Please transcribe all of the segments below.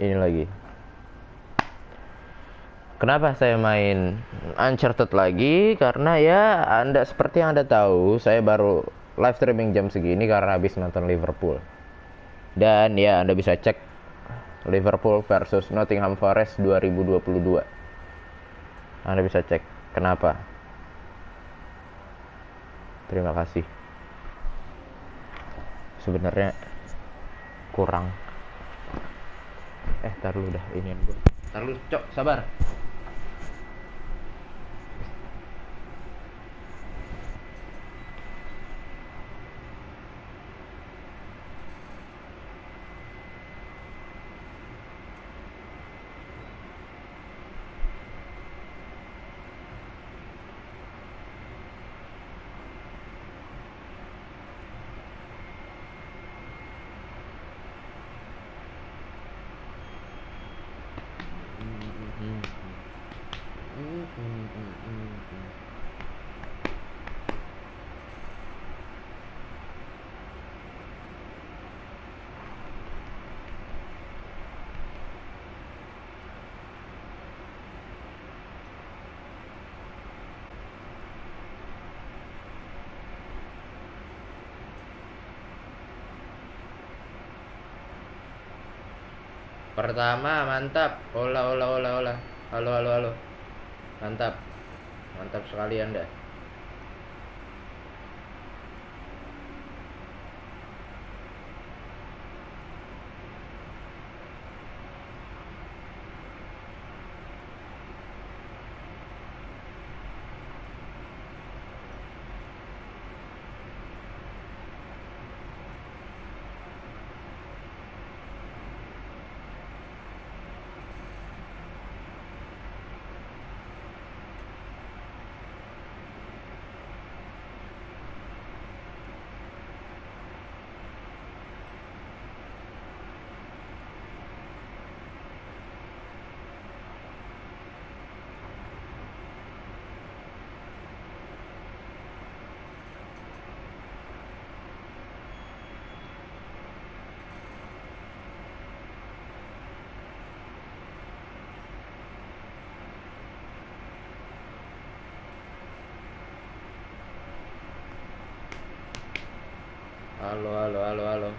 ini lagi. Kenapa saya main Uncharted lagi? Karena ya Anda seperti yang Anda tahu, saya baru live streaming jam segini karena habis nonton Liverpool. Dan ya Anda bisa cek Liverpool versus Nottingham Forest 2022. Anda bisa cek kenapa. Terima kasih. Sebenarnya kurang. Tar dulu dah ini gue. Tar dulu, Cok, sabar. Pertama, mantap. Olah, olah, olah, olah. Halo, halo, halo. Mantap. Mantap sekali Anda. Halo, halo, halo, halo.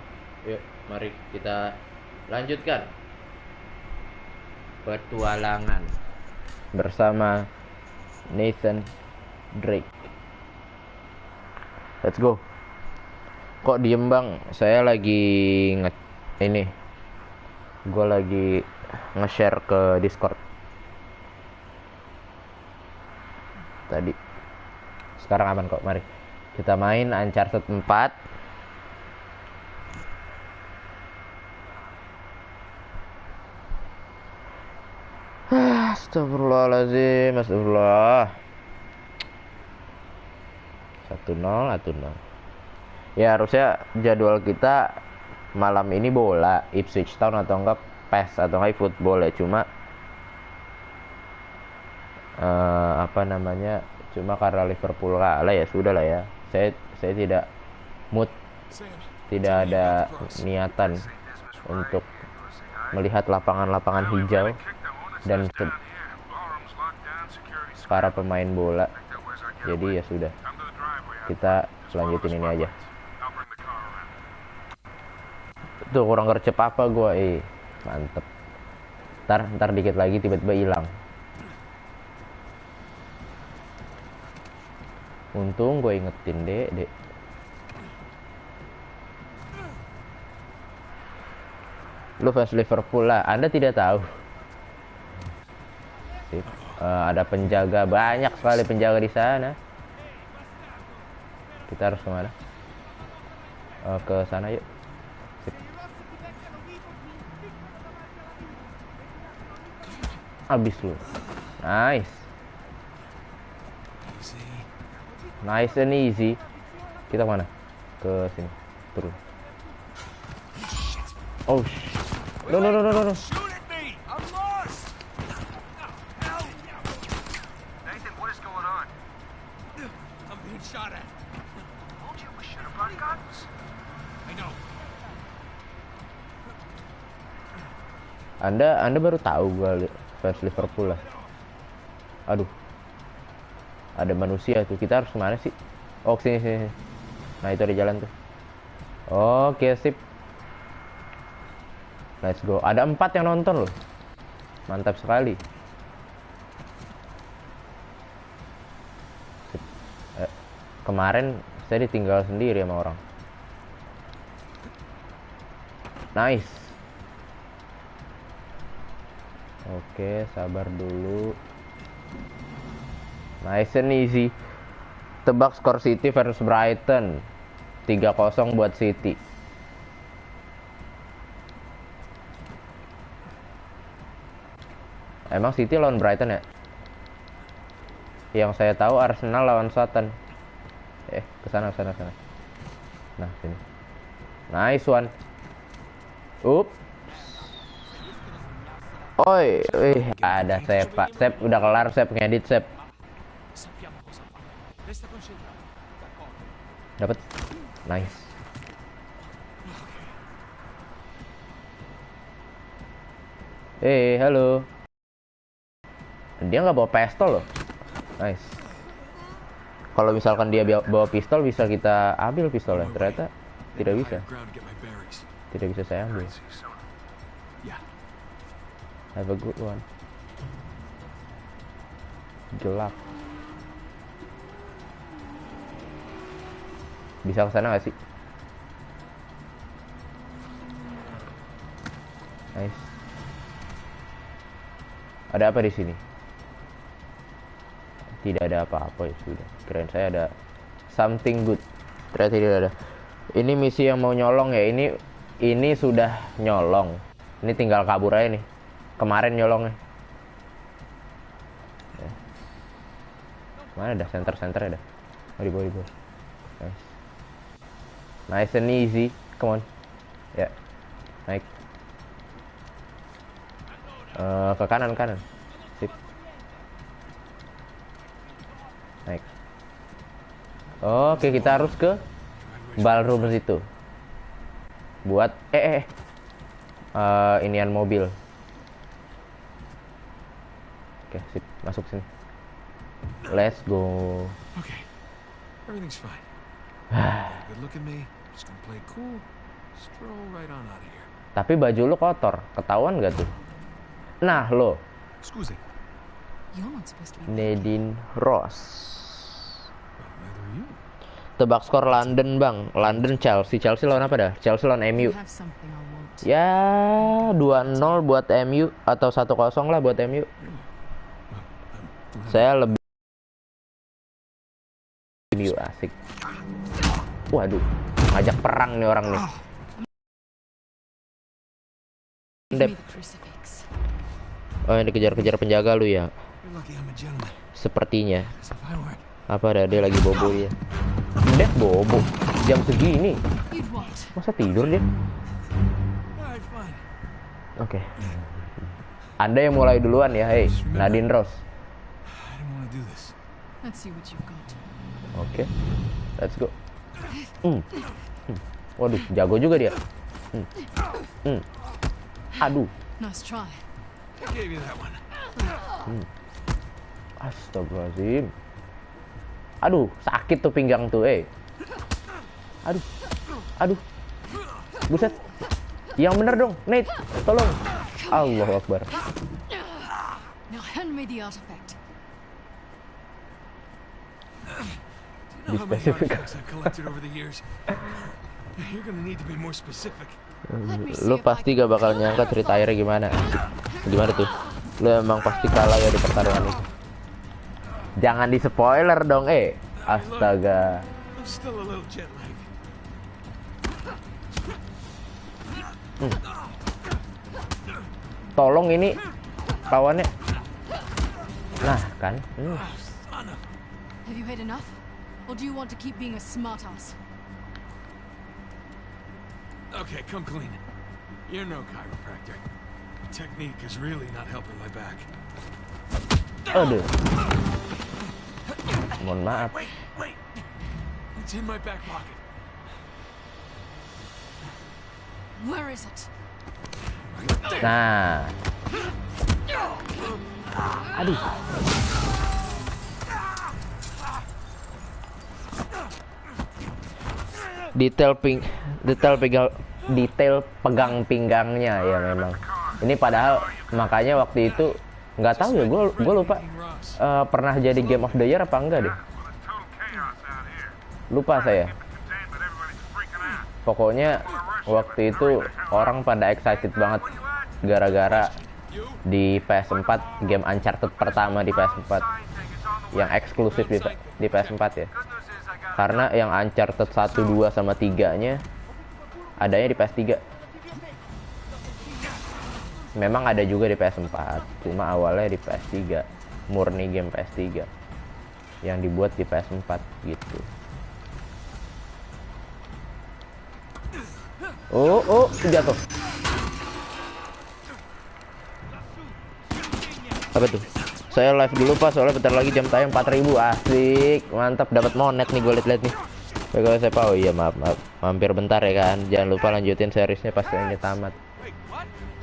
Yuk, mari kita lanjutkan petualangan bersama Nathan Drake. Let's go. Kok diem bang? Saya lagi ini. Gue lagi nge-share ke Discord tadi. Sekarang aman kok. Mari kita main Uncharted 4. Astagfirullahaladzim, astagfirullah. 1-0, 1-0. Ya harusnya jadwal kita malam ini bola Ipswich Town atau enggak PES atau enggak football ya, cuma cuma karena Liverpool kalah ya sudah lah ya. Saya tidak mood, tidak ada niatan untuk melihat lapangan-lapangan hijau dan para pemain bola. Jadi ya sudah, kita lanjutin ini aja. Tuh kurang gercep apa gue, mantep. Ntar dikit lagi tiba-tiba hilang. Untung gue ingetin dek. Lu fans Liverpool lah, Anda tidak tahu. Sip. Ada penjaga, banyak sekali penjaga di sana. Kita harus kemana? Ke sana yuk. Sip. Abis lu. Nice and easy. Kita mana? Ke sini. Turun. Oh shit. No. Anda baru tahu gue fans Liverpool lah. Aduh. Ada manusia tuh. Kita harus kemana sih? Oh, sini. Nah, itu ada jalan tuh. Oke, sip. Let's go. Ada 4 yang nonton loh. Mantap sekali. Kemarin saya ditinggal sendiri sama orang. Nice. Oke, sabar dulu. Nice and easy. Tebak skor City versus Brighton. 3-0 buat City. Emang City lawan Brighton ya? Yang saya tahu Arsenal lawan Southampton. Kesana. Nah, sini. Nice one. Ups. Oi, ada Sep, Pak. Sep udah kelar, Sep ngedit, Sep. Dapat. Nice. Halo. Dia nggak bawa pistol loh. Nice. Kalau misalkan dia bawa pistol, bisa kita ambil pistolnya. Ternyata tidak bisa. Tidak bisa saya ambil. Have a good one. Gelap. Bisa ke sana nggak sih? Nice. Ada apa di sini? Tidak ada apa-apa ya sudah. Keren saya ada something good. Ternyata tidak ada. Ini misi yang mau nyolong ya. Ini sudah nyolong. Ini tinggal kabur aja nih. Kemarin nyolongnya. Mana dah center ya dah. Oh, di bawah. Nice. Nice and easy. Come on. Ya. Naik. Ke kanan. Sip. Naik. Oke, kita harus ke ballroom situ. Buat inian mobil. Oke, sip. Masuk sini. Let's go. Okay. Everything's fine. Good look at me. Just gonna play cool. Stroll right on out of here. Tapi baju lu kotor. Ketahuan gak tuh? Nah, lo. Excuse me. You're not supposed to be. Nadine Ross. Neither are you. Tebak skor London, Bang. London Chelsea. Chelsea lawan apa dah? Chelsea lawan MU. You have something I want. Ya, 2-0 buat MU atau 1-0 lah buat MU. Saya lebih MU asik. Waduh, ngajak perang nih orang nih. Give me the crucifix. Oh, yang dikejar-kejar penjaga lu ya? You're lucky I'm a gentleman. Sepertinya. As if I were. Apa ada dia lagi bobo ya? Dia bobo jam segini. You'd what? Masa tidur dia? Alright, fine. Oke. Anda yang mulai duluan ya, hey, Nadine Ross. I don't want to do this. Let's see what you've got. Oke, let's go. Waduh, jago juga dia. Aduh, Nice try. I gave you that one. astagfirullahaladzim. Aduh, sakit tuh pinggang tuh, Aduh, buset. Yang bener dong, Nate, tolong. Allahu Akbar. Now hand me the artifact. Do you know how many artifacts I've collected over the years? You're gonna need to be more specific. Lu pasti gak bakal nyangka cerita akhirnya gimana. Gimana tuh? Lu emang pasti kalah ya di pertarungan itu. Jangan di spoiler dong, Astaga. I'm still a little jet lagged. Tolong ini lawannya. Nah, kan. Have you had enough? Or do you want to keep being a smartass? Okay, come clean. You're no chiropractor. Technique is really not helping my back. Aduh. Mohon maaf. Wait. It's in my back pocket. Where is it? I Nah. Aduh. Detail pegang pinggangnya ya memang. Ini padahal makanya waktu itu nggak tahu ya, gue lupa pernah jadi Game of the Year apa enggak deh. Lupa saya. Pokoknya waktu itu orang pada excited banget gara-gara di PS4 game Uncharted pertama di PS4 yang eksklusif di PS4 ya. Karena yang Uncharted 1, 2 sama 3-nya adanya di PS3. Memang ada juga di PS4, cuma awalnya di PS3. Murni game PS3 yang dibuat di PS4 gitu. Oh, jatuh. Apa tuh? Saya live dulu Pak, soalnya bentar lagi jam tayang 4000. Asik, mantap, dapat monet nih gue liat-liat nih. Kalau saya Pak, oh iya maaf, mampir bentar ya kan. Jangan lupa lanjutin seriesnya pas ini tamat.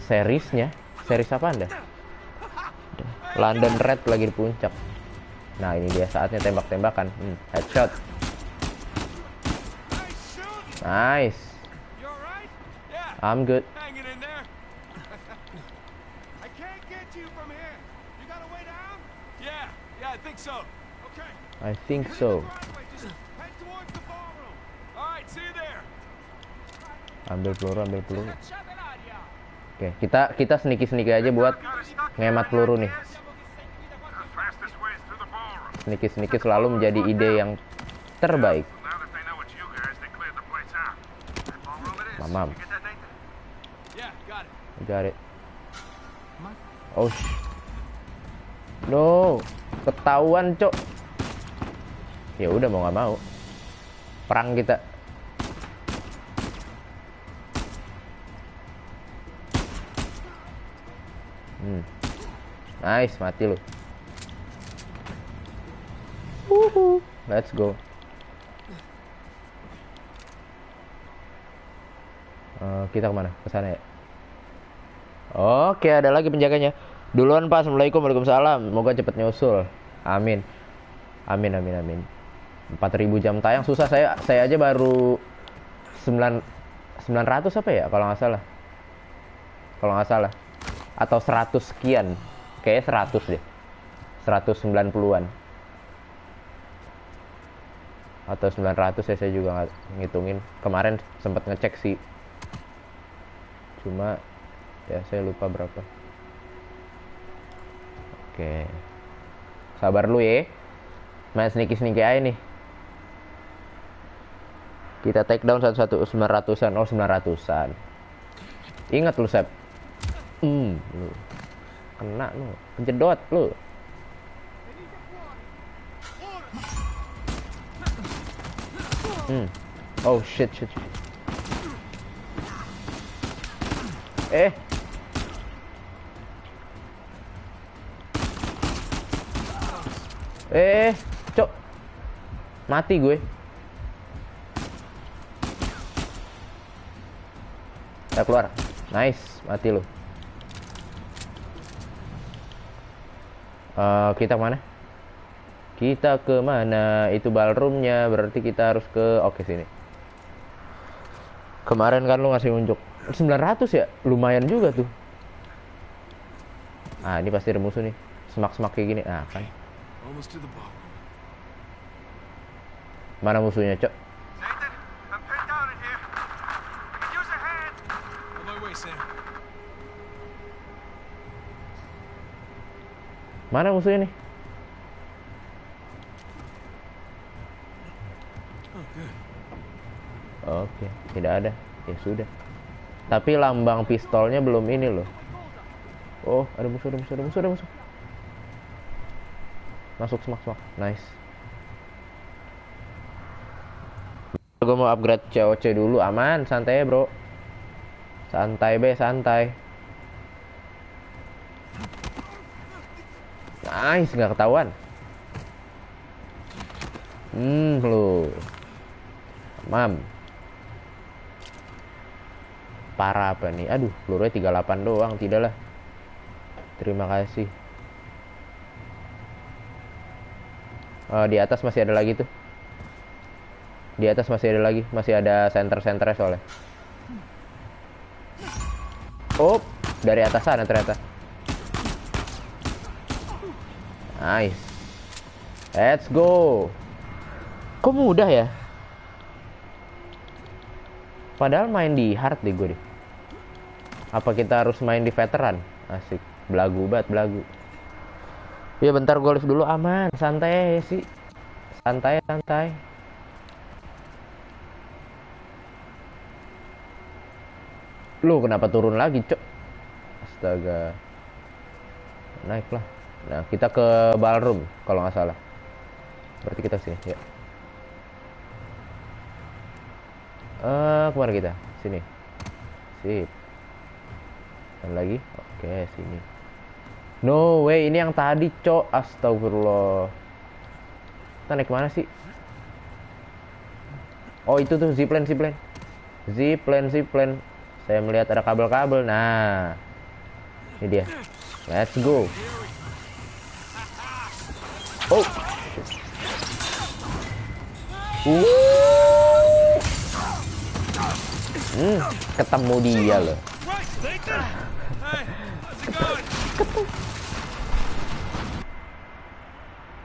Seriesnya? Series apa Anda? London Red lagi di puncak. Nah ini dia saatnya tembak-tembakan. Headshot. Nice. I'm good. I think so. Ambil peluru. Oke, kita sneaky aja buat ngemat peluru nih. Sneaky selalu menjadi ide yang terbaik. Mamam. Got it. Oh, no, ketahuan cok. Ya udah mau nggak mau, perang kita. Nice, mati lu. Let's go. Kita kemana? Ke sana ya. Oke, ada lagi penjaganya. Duluan Pak. Assalamualaikum. Waalaikumsalam. Semoga cepet nyusul. Amin. 4000 jam tayang susah. Saya aja baru 900 apa ya kalau nggak salah. Atau 100 sekian. Kayaknya 100 deh. 190-an. Atau 900 ya, saya juga nggak ngitungin. Kemarin sempat ngecek sih. Cuma ya saya lupa berapa. Oke. Sabar lu ya. Main sneaky aja nih. Kita take down satu-satu. 900-an. Oh 900-an. Ingat lu Sep. Lu. Kena lu. Kejedot lu. Oh shit. Cok. Mati gue. Ya keluar. Nice, mati lu. Kita mana? Kita ke mana? Itu ballroomnya, berarti kita harus ke sini. Kemarin kan lu ngasih unjuk 900 ya, lumayan juga tuh. Ini pasti ada musuh nih. Semak kayak gini. Kan. Mana musuhnya, Cok? Mana musuhnya nih? Oke, tidak ada. Ya sudah. Tapi lambang pistolnya belum ini loh. Oh, ada musuh. Masuk semak. Nice. Gue mau upgrade COC dulu, aman, santai ya, bro. Santai. Nice, nggak ketahuan. Lu. Mam. parah apa nih? Aduh, pelurunya 38 doang. Tidaklah. Terima kasih. Di atas masih ada lagi tuh. Di atas masih ada lagi. Masih ada center-centernya soalnya. Oh, dari atas sana ternyata. Nice. Let's go. Kok mudah ya? Padahal main di hard deh gue deh. Apa kita harus main di veteran? Asik. Belagu banget, belagu. Ya bentar gue lift dulu, aman. Santai sih. Santai, santai. Lu kenapa turun lagi, cok? Astaga. Naiklah. Nah, kita ke ballroom kalau nggak salah. Berarti kita sini, ya. Kemana kita? Sini. Sip. Dan lagi? Oke, sini. No way, ini yang tadi, cok. Astagfirullah. Kita naik kemana sih? Oh, itu tuh zipline, zipline. Zipline, zipline. Saya melihat ada kabel-kabel. Nah. Ini dia. Let's go. Oh. Ketemu dia loh.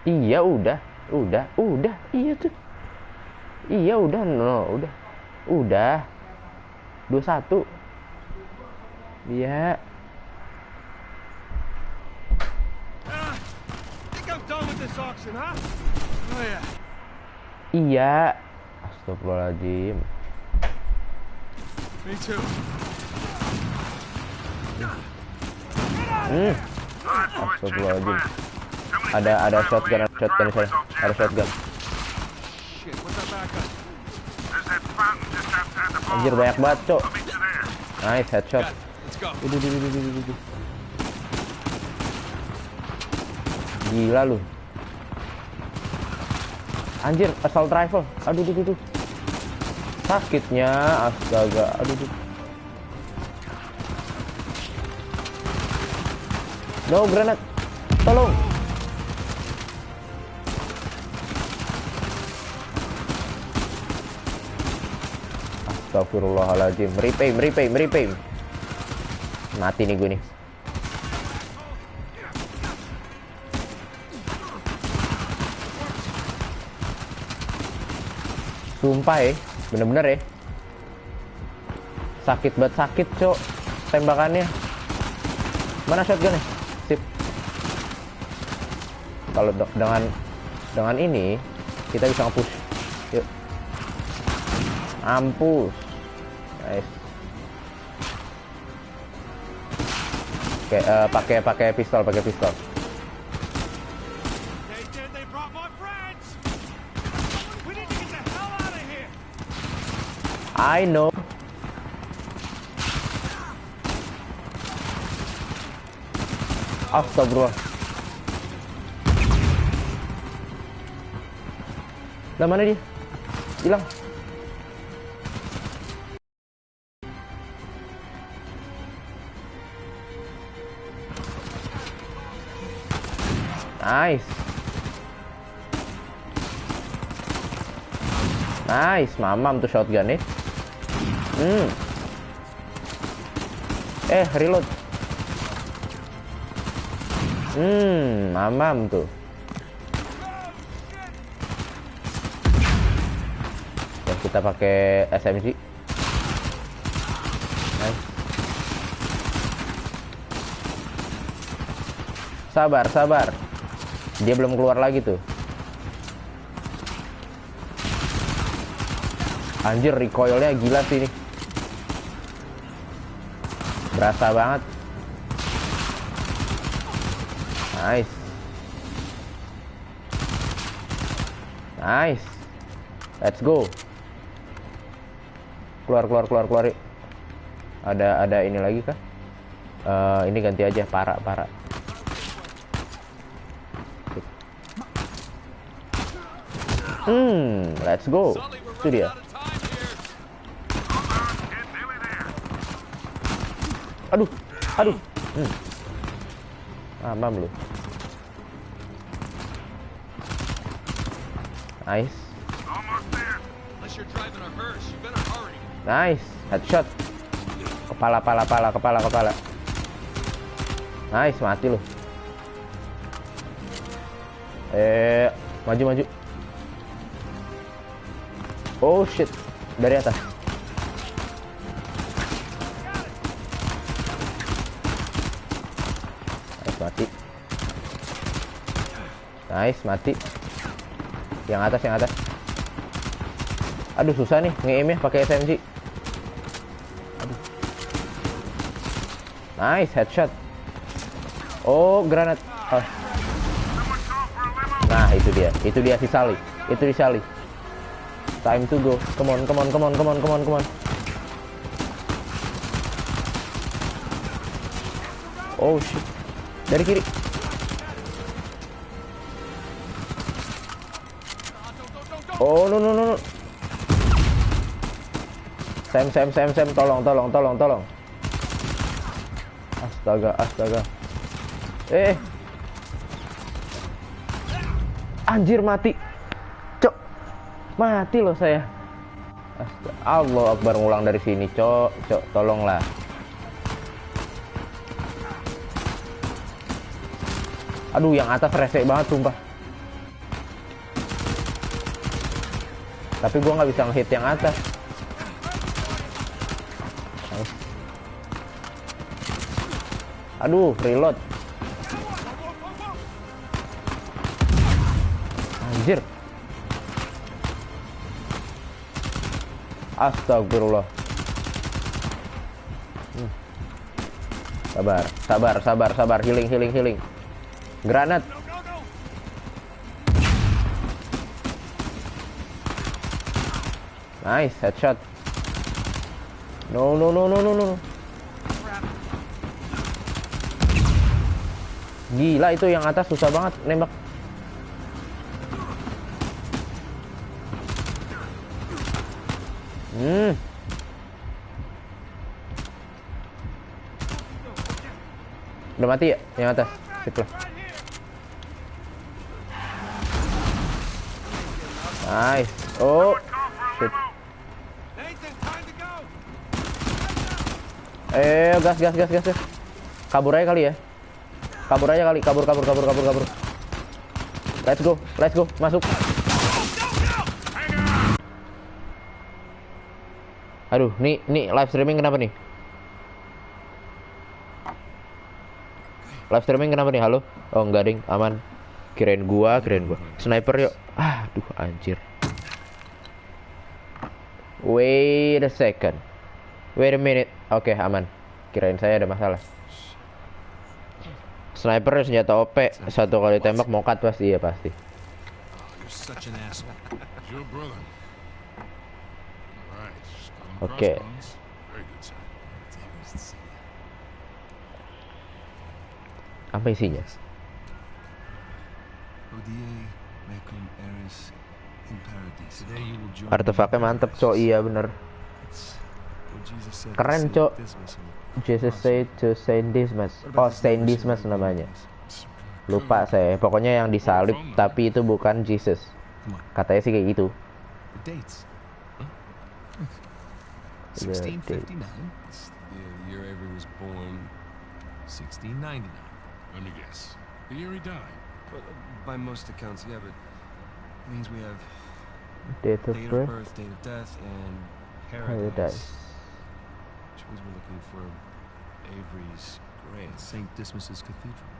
Iya udah, iya tuh. Iya udah, no, udah. 21. Iya. Iya. Astagfirullahaladzim. Me too. Astagfirullahaladzim. Ada shotgun di sana. Ada shotgun. Shit, what's our backup? There's that fountain just outside the ball. Anjir banyak banget, cok. I'll meet you there. Nice headshot. Got it. Let's go. Udah. Gila lu. Anjir, assault rifle. Aduh. Sakitnya, astaga. Aduh. No granat. Tolong. Astagfirullahaladzim. Meripay. Mati nih gue nih. Sumpah ya, bener-bener ya. Sakit banget, sakit cok. Tembakannya. Mana shotgunnya? Sip. Kalau dengan ini kita bisa nge-push. Yuk. Ampus. Nice. Oke, pakai pistol. I know. Astagfirullah. Lah mana dia? Hilang. Nice, mamam tuh shotgun nih. Reload. Mamam tuh. Ya, kita pakai SMG. Nice. Sabar. Dia belum keluar lagi tuh. Anjir, recoilnya gila sih ini. Berasa banget. Nice. Let's go. Keluar. Ada ini lagi kah? Ini ganti aja, para. Let's go. Itu dia. Aduh, aduh. Amam lu. Nice. Almost there. Unless you're driving a hearse, you better hurry. Nice. Headshot. Kepala. Nice, mati lu. Maju. Oh shit. Dari atas. Nice, mati. Yang atas. Aduh, susah nih nge-aim-nya pakai SMG. Aduh. Nice, headshot. Oh, granat. Oh. Nah, itu dia si Sally. Itu di Sally. Time to go. Come on. Oh shit. Dari kiri. Oh no. Sam, tolong. Astaga. Anjir, mati. Cok. Mati loh saya. Astaga. Allah Akbar, ngulang dari sini, cok, tolonglah. Aduh, yang atas rese banget sumpah. Tapi gua nggak bisa ngehit yang atas. Aduh, reload. Anjir. Astagfirullah. Sabar. Healing. Granat. Nice, headshot. No. Gila, itu yang atas susah banget nembak. Udah mati ya yang atas? Sip lah. Nice. Oh shit. Gas. Kabur aja kali ya. Kabur. Let's go. Masuk. Aduh, nih live streaming kenapa nih? Halo? Oh, enggak ding, aman. Kirain gua. Sniper yuk. Aduh, anjir. Wait a minute. Oke, aman. Kirain saya ada masalah. Sniper senjata OP, satu kali tembak mokat pasti. You're such an asshole. Your brother. All right. Oke. Very good, sir. Apa isinya? Artefaknya mantep, cok. Iya bener. Keren, cok. Jesus said to Saint Dismas. Oh, Saint Dismas namanya. Lupa saya. Pokoknya yang disalib, tapi itu bukan Jesus. Katanya sih kayak gitu. 1659. The year Avery was born. 1699. Let me guess. The year he died. Well, by most accounts, yeah, but it means we have Date of date of birth, birth, date of death, and paradise. paradise. Which means we're looking for Avery's grave. St. Dismas's Cathedral.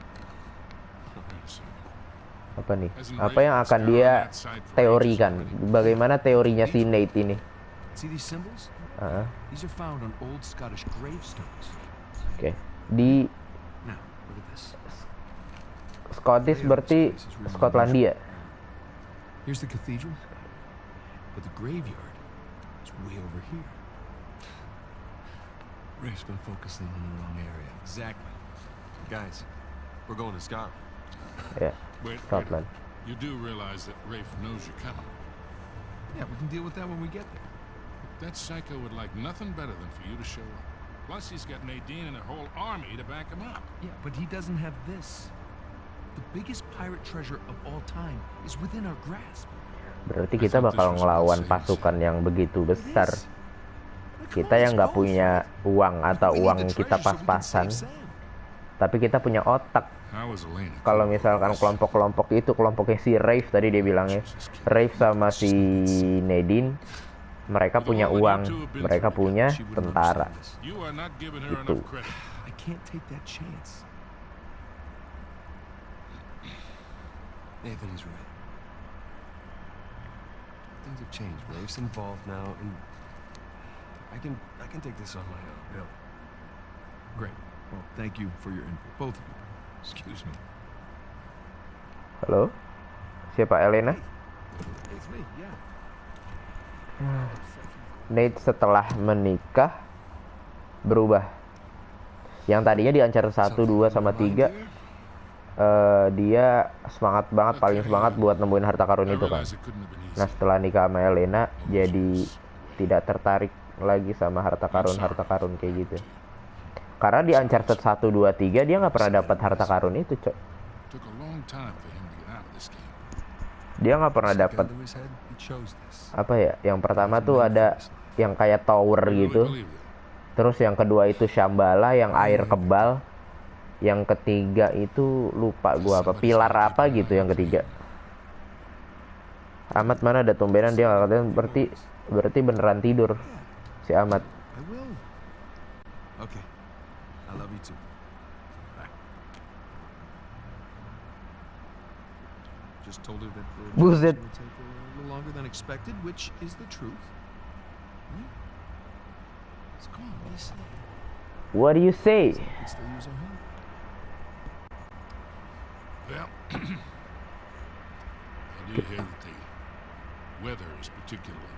Apa nih? Apa yang akan dia teorikan? Bagaimana teorinya si Nate ini? See these symbols? These are found on old Scottish gravestones. Oke. Di Now, look at this. Scottish berarti Skotlandia. Here's the cathedral, but the graveyard is way over here. Ray's been focusing on the wrong area. Exactly. Guys, we're going to Scotland. Ya, Wait, Scotland. you do realize that Rafe knows you're coming. Yeah, we can deal with that when we get there. That psycho would like nothing better than for you to show up. Plus, he's got Nadine and a whole army to back him up. Yeah, but he doesn't have this. The biggest pirate treasure of all time is within our grasp. Berarti kita bakal ngelawan pasukan yang begitu besar. Kita yang nggak punya uang atau uang kita pas-pasan, tapi kita punya otak. Kalau misalkan kelompok-kelompok itu, kelompoknya si Rafe tadi dia bilangnya, Rafe sama si Nadine, mereka punya uang, mereka punya tentara. Itu. I can't take that chance. Anthony's right. Things have changed. Rafe's involved now, and I can take this on my own. Really. Great. Well, thank you for your input, both of you. Excuse me. Halo? Siapa Elena? It's me. Yeah. Nate setelah menikah berubah. Yang tadinya di Uncharted 1, 2, sama 3 dia semangat banget, paling semangat buat nemuin harta karun itu kan. Nah setelah nikah sama Elena jadi tidak tertarik lagi sama harta karun kayak gitu. Karena di Uncharted 1, 2, 3 dia nggak pernah dapat harta karun itu, Cok. Dia nggak pernah dapat apa ya. Yang pertama tuh ada yang kayak tower gitu. Terus yang kedua itu Shambhala yang air kebal. Yang ketiga itu lupa gua apa, pilar apa gitu yang ketiga. Ahmad mana ada tumbenan dia nggak katanya, berarti beneran tidur si Ahmad. I will. Okay. I love you too. Bye. Just told her that the Buset. will take a little longer than expected, which is the truth. Right? It's calm. What do you say? What do you say? We can still use our help. Well, I do hear that the weather is particularly.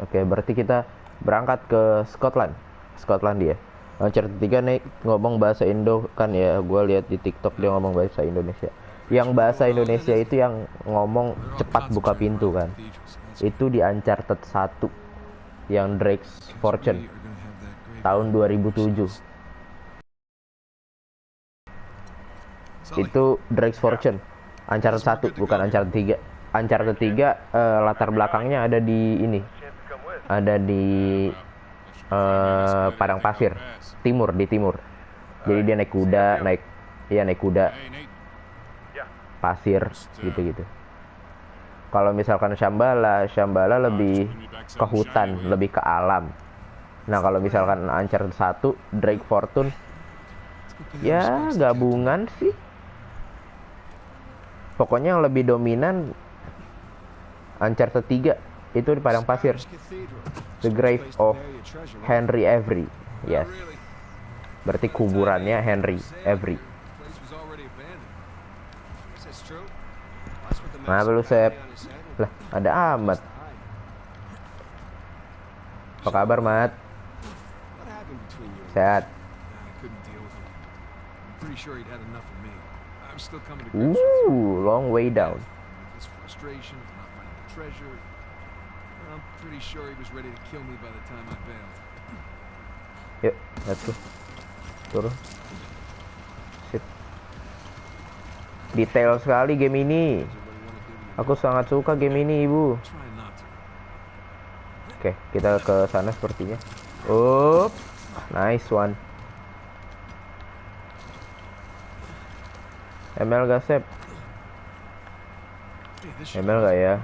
Oke, berarti kita berangkat ke Skotlandia. Uncharted 3 nih ngomong bahasa Indo kan ya, gue lihat di TikTok dia ngomong bahasa Indonesia. Yang bahasa Indonesia itu yang ngomong cepat buka pintu kan. Itu di Uncharted 1 yang Drake's Fortune tahun 2007. Itu Drake's Fortune. Uncharted 1 bukan Uncharted 3. Uncharted 3 latar belakangnya ada di ini. Ada di padang pasir, di timur. Jadi dia naik kuda, pasir gitu-gitu. Kalau misalkan Shambhala lebih ke hutan, lebih ke alam. Nah, kalau misalkan Uncharted 1, Drake Fortune ya gabungan sih. Pokoknya yang lebih dominan Uncharted 3 itu di padang pasir. The Grave of Henry Avery. Yes. Berarti kuburannya Henry Avery. Nah, lu Sep. Lah, ada Ahmad. Apa kabar, Mat? Sehat. Long way down. Yuk, let's go. Turun. Sip. Detail sekali game ini. Aku sangat suka game ini, Ibu. Oke, kita ke sana sepertinya. Up. Nice one. ML gak, Sep? ML gak ya?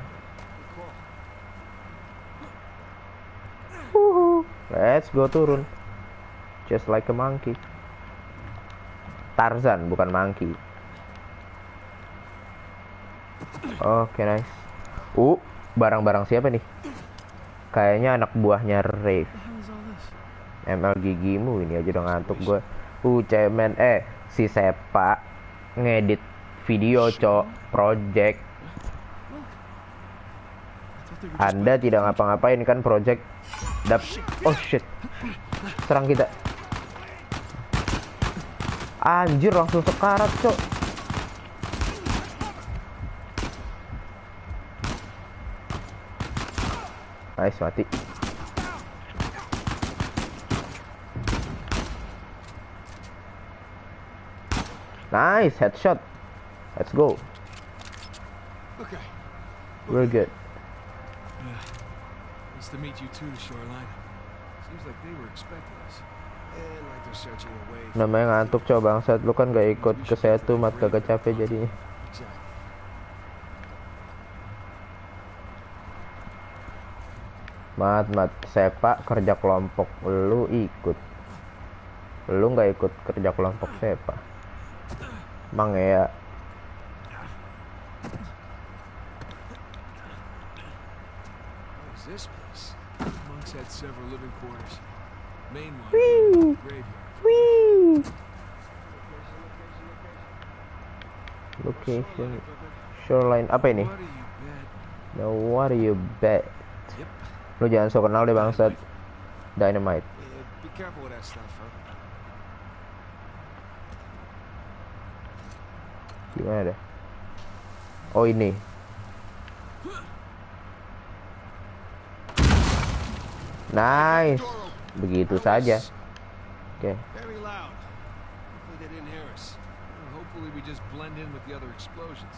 Let's go turun. Just like a monkey. Tarzan bukan monkey. Oke, nice. Barang-barang siapa nih? Kayaknya anak buahnya Rafe. ML gigimu ini aja udah ngantuk gue. Cemen si Sepa ngedit video, project. Anda tidak ngapa-ngapain kan project. Oh shit. Serang kita. Anjir, langsung sekarat, Cok. Nice, mati. Nice, headshot. Let's go. Okay. We're good. Yeah. Nice to meet you too, Shoreline. Seems like they were expecting us. And like they're searching away. Namanya ngantuk coba bangsat. Lu kan gak ikut ke Setu, Mat, kagak capek jadinya. Exactly. Mat, sepak kerja kelompok. Lu ikut. Lu nggak ikut kerja kelompok sepak. Emang ya. What is this place? Monks had several living quarters. Main one being the graveyard. Location. Shoreline. Apa ini? What do you bet? Now what do you bet? Yep. Lu jangan so kenal deh bangsat. Dynamite. Yeah, be careful with that stuff, huh? Gimana deh? Oh ini. Nice. Begitu saja. Oke. Very loud. Hopefully they didn't hear us. Well, hopefully we just blend in with the other explosions.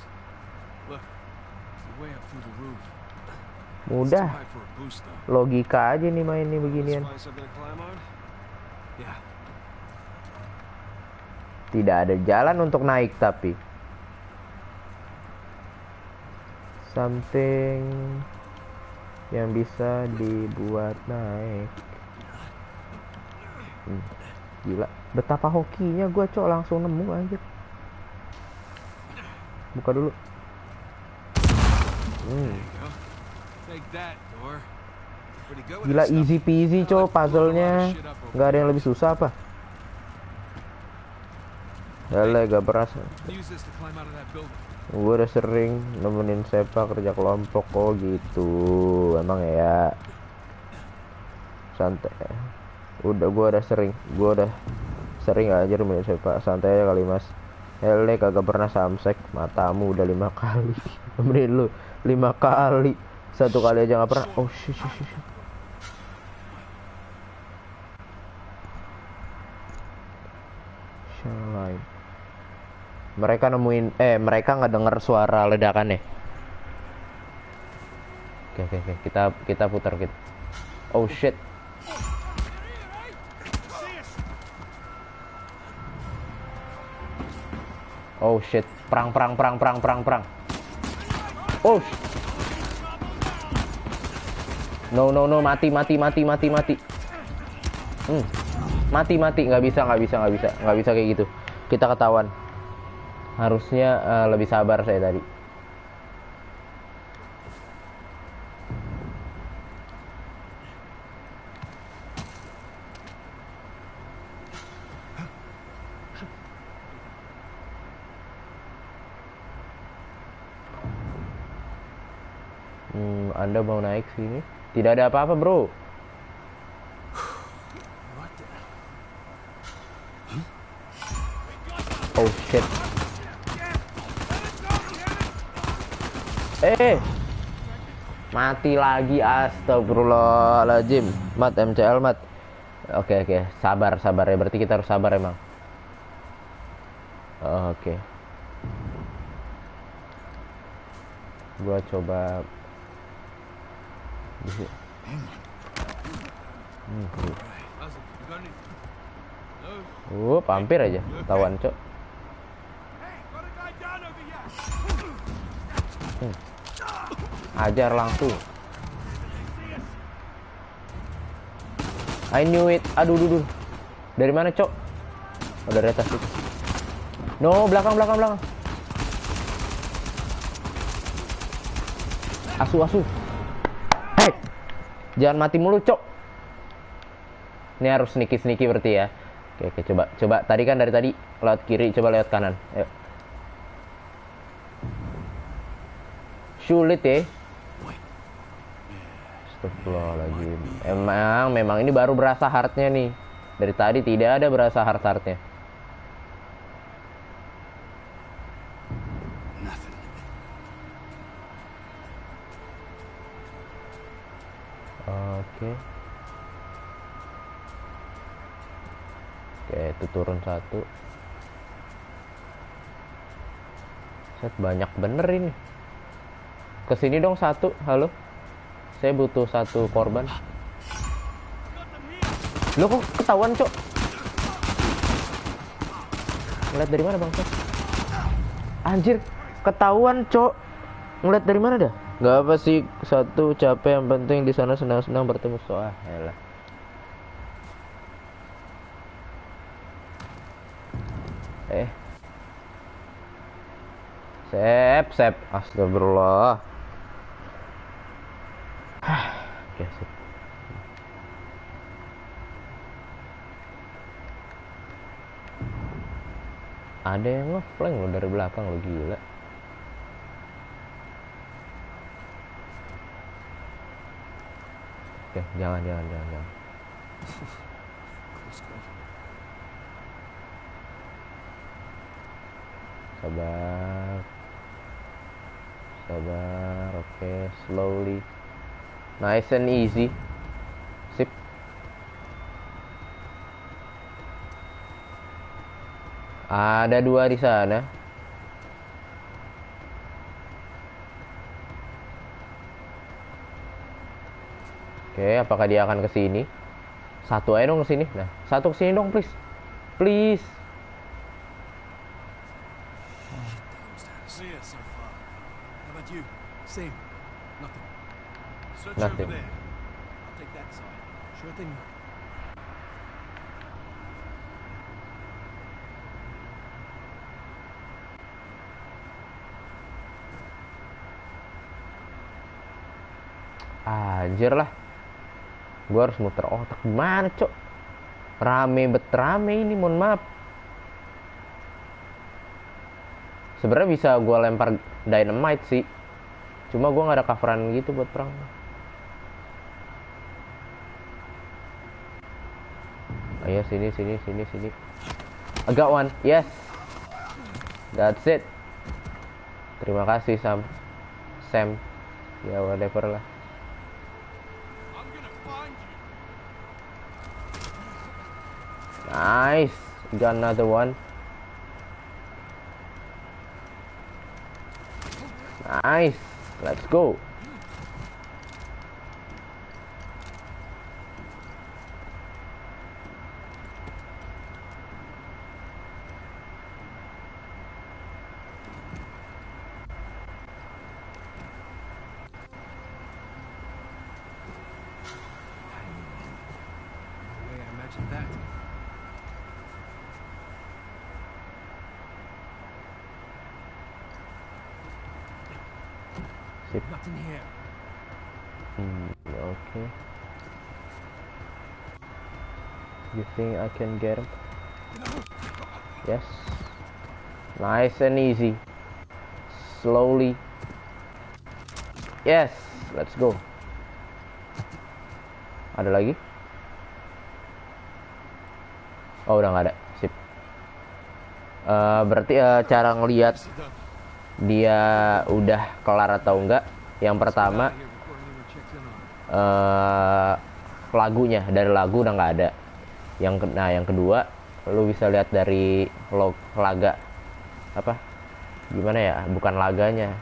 Look, it's way up through the roof. It's too Mudah. high for a boost, though. Logika aja nih main nih beginian. Let's find something to climb on. Yeah. Tidak ada jalan untuk naik tapi. Something yang bisa dibuat naik. Gila, betapa hokinya gua cok langsung nemu anjir. Buka dulu. Take that, door. Pretty good with Gila that stuff. easy peasy cok puzzle-nya. Nggak ada yang lebih susah apa? Yalah gak berasa. Use this to climb out of that building. Gue udah sering nemenin sepak kerja kelompok kok gitu. Emang ya santai. Gue udah sering aja nemenin sepak. Santai aja kali mas. Hele kagak pernah samsek. Matamu udah 5 kali. Nemenin lu 5 kali. 1 kali aja gak pernah. Oh shit. Shoreline. Mereka mereka nggak dengar suara ledakannya. Oke, kita putar gitu. Oh shit. Oh shit, perang. Oh. No, mati. Mati, nggak bisa kayak gitu. Kita ketahuan. Harusnya lebih sabar saya tadi. Anda mau naik sini? Tidak ada apa-apa, bro. Oh shit. Mati lagi, astagfirullahaladzim. Mat, MCL mat. Oke, sabar ya, berarti kita harus sabar emang. Oke. Gua coba hampir aja tawan cok. Ajar langsung. I knew it. Aduh. Dari mana, cok? Oh, dari atas itu. No, belakang. Asu. Hei. Jangan mati mulu, cok. Ini harus sneaky berarti ya. Oke, coba. Tadi kan dari tadi lewat kiri, coba lewat kanan. Ayo. Sulit ya. Astagfirullahaladzim. Memang ini baru berasa hardnya nih. Dari tadi tidak ada berasa hardnya. Oke. Oke, itu turun satu. Set, banyak bener ini. Kesini dong satu, halo. Saya butuh satu korban. Lo kok ketahuan, Cok? Ngeliat dari mana, Bang? Anjir, ketahuan, Cok. Ngeliat dari mana dah? Gak apa sih, satu capek, yang penting di sana senang-senang bertemu soal. Yalah. Sep. Astagfirullah. Oke, sip. Ada yang ngeflank lo dari belakang lo, gila. Oke, jangan. Sabar, oke, slowly, nice and easy, sip. Ada dua di sana. Oke, apakah dia akan ke sini? Satu aja dong ke sini. Nah, satu ke sini dong, please. Please. See ya so far. How about you? Same. Nothing. Search Nothing. over there. I'll take that side. Sure thing. Anjir lah. Gua harus muter otak gimana, Cok? Rame ini, mohon maaf. Sebenarnya bisa gua lempar dynamite sih. Cuma gua nggak ada coveran gitu buat perang. Ayo sini. I got one. Yes. That's it. Terima kasih Sam. Ya whatever lah. I'm gonna find you. Nice. Got another one. Nice. Let's go. The way I imagined that. Sip. Nothing here. Okay. You think I can get him? Yes. Nice and easy. Slowly. Yes. Let's go. Ada lagi? Oh, udah nggak ada. Sip. Berarti cara ngelihat dia udah kelar atau enggak, yang pertama lagunya, dari lagu udah nggak ada. Yang kedua, lu bisa lihat dari laga apa, gimana ya, bukan laganya,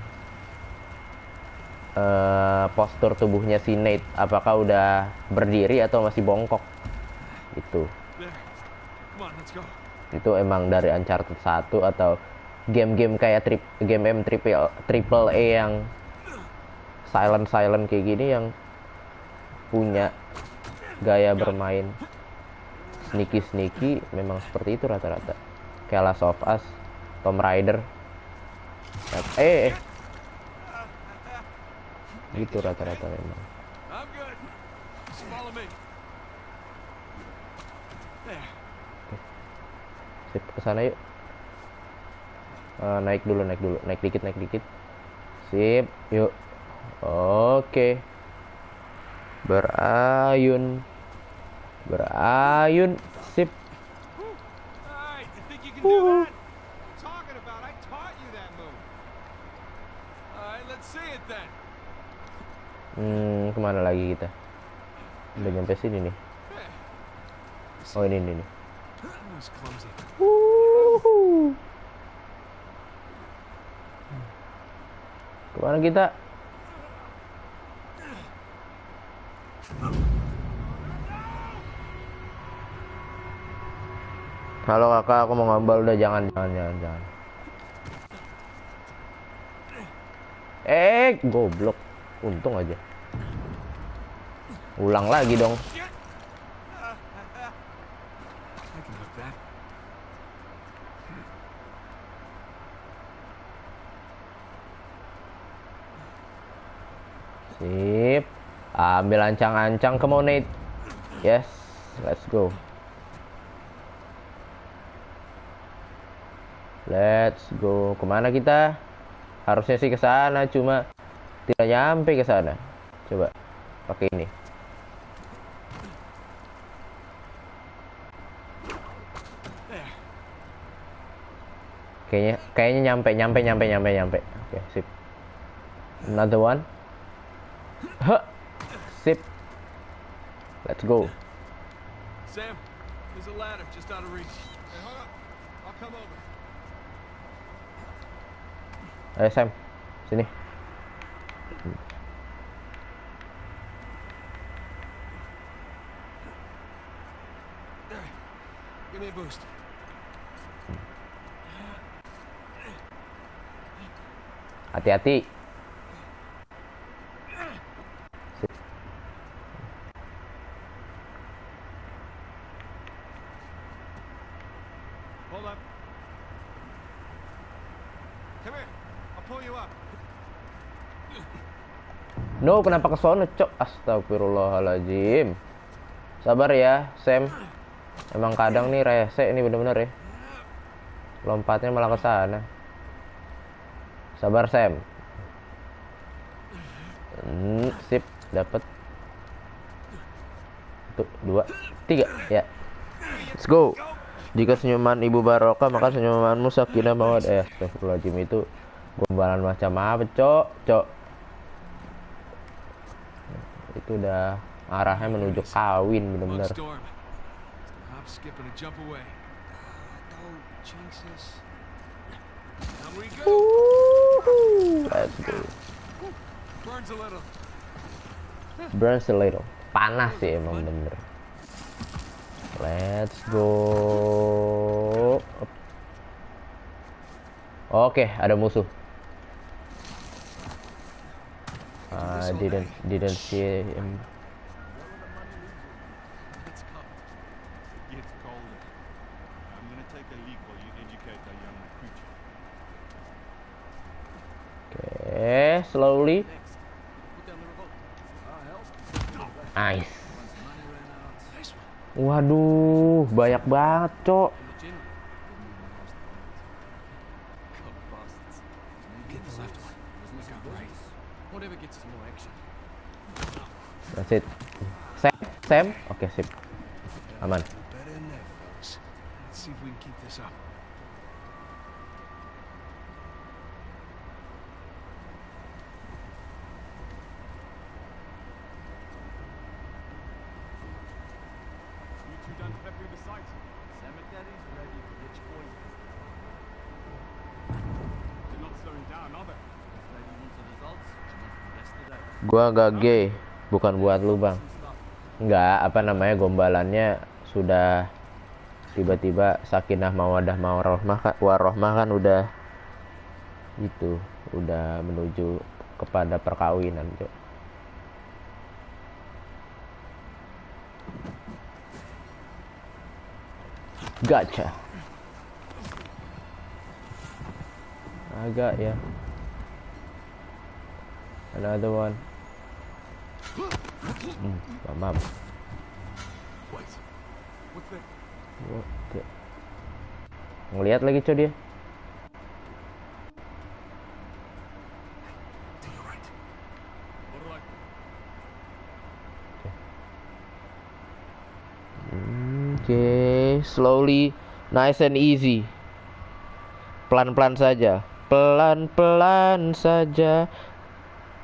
postur tubuhnya si Nate, apakah udah berdiri atau masih bongkok. Itu emang dari Uncharted 1 atau game-game kayak game triple A yang silent kayak gini, yang punya gaya bermain sneaky memang seperti itu rata-rata. Kayak Last of Us, Tomb Raider, gitu rata-rata memang. I'm good. Just follow me. There. Sip, kesana yuk. Naik dulu, naik dikit. Sip, yuk. Oke. Berayun. Sip. Alright, you think you can do that? Talking about, I taught you that move. Alright, let's see it then. Kemana lagi kita? Udah nyampe sini nih. Oh ini nih. That was clumsy. Kemana kita? Halo kakak, aku mau ngambal. Udah jangan. Goblok. Untung aja. Ulang lagi dong. I can hook that. Sip. Ambil ancang-ancang ke Monate. Yes, let's go. Let's go. Kemana kita? Harusnya sih ke sana, cuma tidak nyampe ke sana. Coba pakai ini. Kayaknya nyampe. Oke, sip. Another one. Huh. Sip. Let's go. Sam, there's a ladder just out of reach. Hey, hold up. I'll come over. Ayo Sam, sini. Give me a boost. Hati-hati. Hold up. Come here. I'll pull you up. No, kenapa ke sono, Cok? Astagfirullahaladzim. Sabar ya, Sam. Emang kadang nih rese nih bener-bener ya. Lompatnya malah ke sana. Sabar, Sam. Sip, dapat. 1, 2, 3, ya. Let's go. Jika senyuman Ibu Barokah, maka senyumanmu sakinah mawaddah. Astagfirullahaladzim, itu gombalan macam apa, Cok? Itu udah arahnya menuju kawin bener-bener. Storm. Hop, skip, and a jump away. Don't jinx us. Down we go. Let's go. Burns a little. Burns a little. Panas sih emang bener. Let's go. Oke, ada musuh. I didn't see him. It's coming. It gets colder. I'm gonna take a leak while you educate our young recruit. Oke, slowly. Nice. Nice one. Waduh, banyak banget, Cok. Get the left one. Look out right. Whatever gets us more action. That's it. Sam. Oke, sip. Aman. Better than that, folks. Let's see if we can keep this up. You two done prepping the site? Cemetery's ready for rich boys. They're not slowing down, are they? Lady wants the results. She wants the rest of the day. Gua gak gay, bukan buat lu, Bang. Enggak, apa namanya, gombalannya sudah tiba-tiba sakinah mawaddah warohmah kan udah gitu, udah menuju kepada perkawinan, Cok. Gotcha. Agak ya. Another one. Mamam. Wait. What's that? Oke. Ngelihat lagi, Cok, dia. To your right. All right. Oke, slowly, nice and easy. Pelan-pelan saja. Pelan-pelan saja.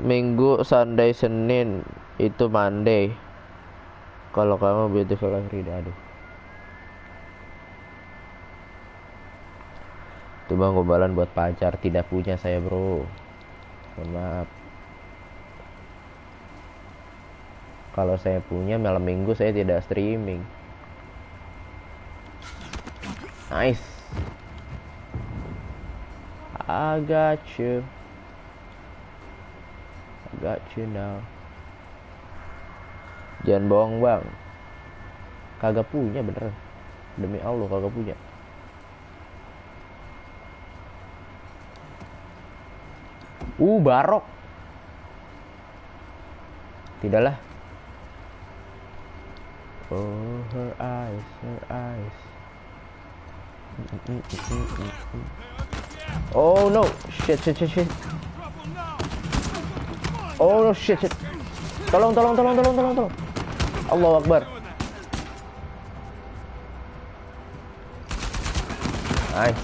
Minggu, Sunday, Senin itu Monday. Kalau kamu beautiful Rida, aduh. Itu bang gombalan buat pacar, tidak punya saya bro. Mohon maaf. Kalau saya punya malam minggu saya tidak streaming. Nice. I got you. I got you now. Jangan bohong bang. Kagak punya beneran. Demi Allah kagak punya. Barok. Tidaklah. Oh, her eyes, her eyes. Oh no, shit. Oh no, shit. Tolong. Allahu Akbar. Nice.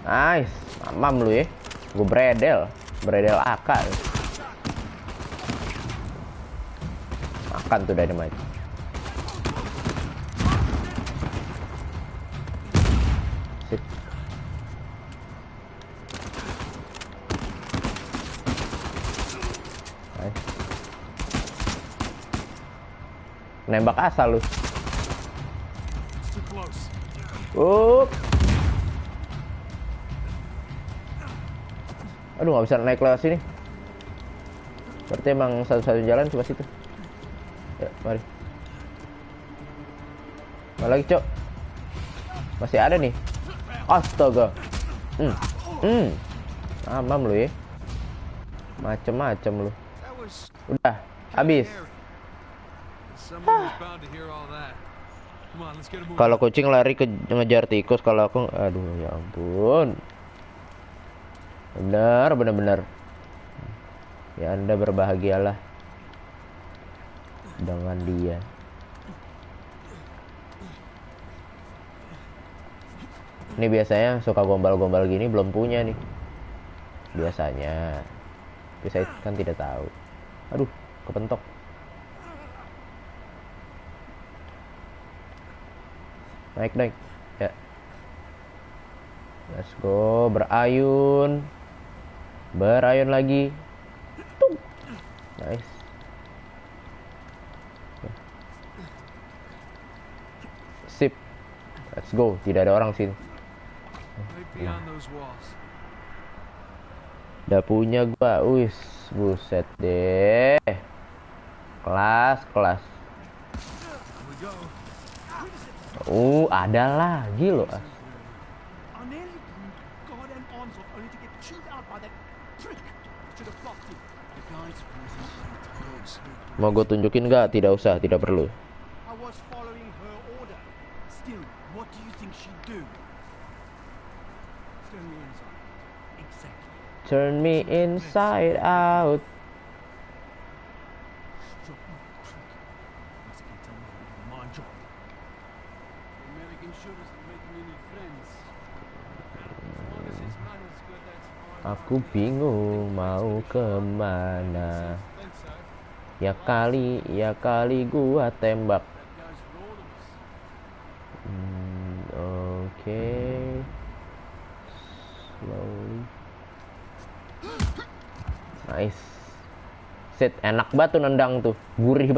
Nice. Mamam lu ya. Gue bredel AK. Makan tuh dynamite. Sip. Nice. Nembak asal lu. Aduh, nggak bisa naik lewat sini. Berarti emang satu-satunya jalan cuma situ. Ya, mari. Mana lagi, Cok? Masih ada nih. Astaga. Mamam lu ya. Macem-macem lu. Udah, habis. Kalau kucing lari ke ngejar tikus, kalau aku aduh ya ampun. Benar. Ya Anda berbahagialah dengan dia. Ini biasanya suka gombal-gombal gini belum punya nih. Biasanya. Tapi saya kan tidak tahu. Aduh, kepentok. Naik. Ya. Let's go, berayun lagi. Nice. Sip. Let's go. Tidak ada orang sini. Udah punya gua. Wis, buset deh. Kelas. Ada lagi loh. Mau gue tunjukin nggak? Tidak usah, tidak perlu. Turn me inside out. Aku bingung mau kemana. Ya kali gua tembak. Oke. Slowly. Nice. Set, enak banget tuh nendang tuh. Gurih.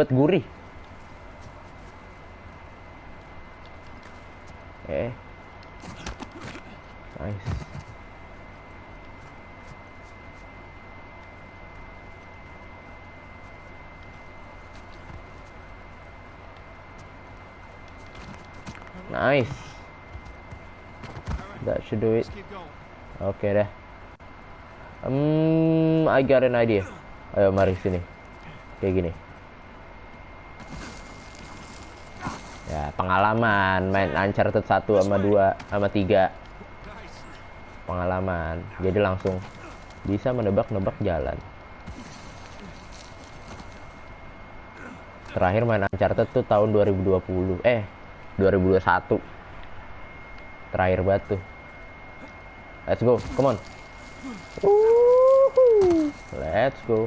Nice. Nice. That should do it. Oke dah. I got an idea. Ayo mari sini. Kayak gini. Ya, pengalaman main Uncharted 1 sama 2 sama 3. Pengalaman. Jadi langsung bisa menebak-nebak jalan. Terakhir main Uncharted tuh tahun 2020. 2021. Terakhir banget tuh. Let's go, come on. Let's go.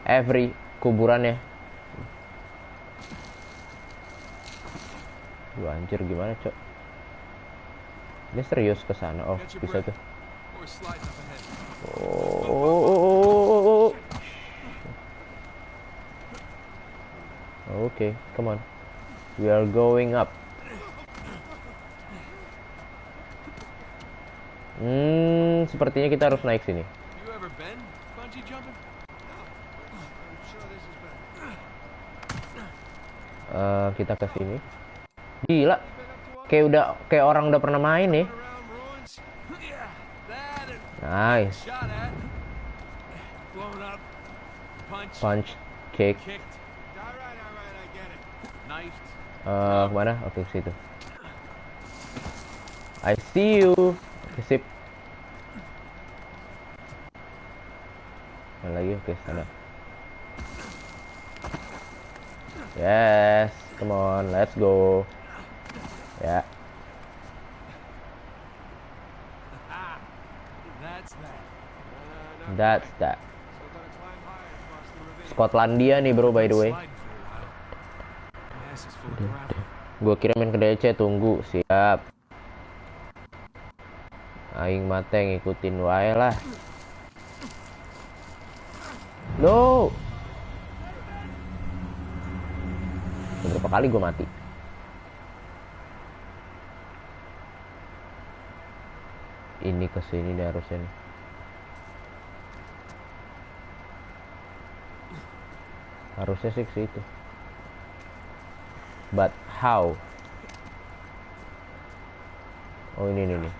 Every kuburannya. Wah, anjir gimana, Cok? Ini serius ke sana. Oh, bisa tuh. Oh. Oke, come on. We are going up. Sepertinya kita harus naik sini. You ever been bungee jumping? Kita ke sini. Gila. Kayak orang udah pernah main nih. Nice. Punch, kick. Kemana? Oke, ke situ. I see you. Oke, sip. Mana lagi? Oke, sana. Yes, come on, let's go. Ya. That's that. Skotlandia nih bro, by the way. Gue kirimin ke DC, tunggu, siap. Aing mate ngikutin wae lah. No. Berapa kali gue mati? Ini kesini nih harusnya nih. Harusnya sih ke situ. But how? Oh ini nih.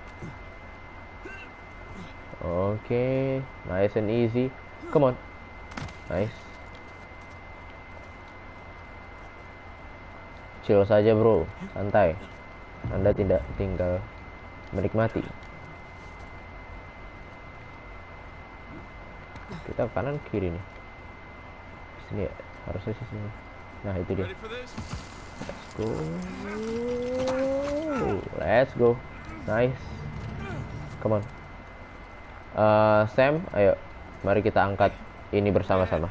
Oke, nice and easy. Come on. Nice. Chill saja bro, santai. Anda tidak tinggal menikmati. Kita kanan kiri nih. Sini ya, harusnya sih sini. Nah itu dia. Let's go. Nice. Come on. Sam, ayo. Mari kita angkat ini bersama-sama.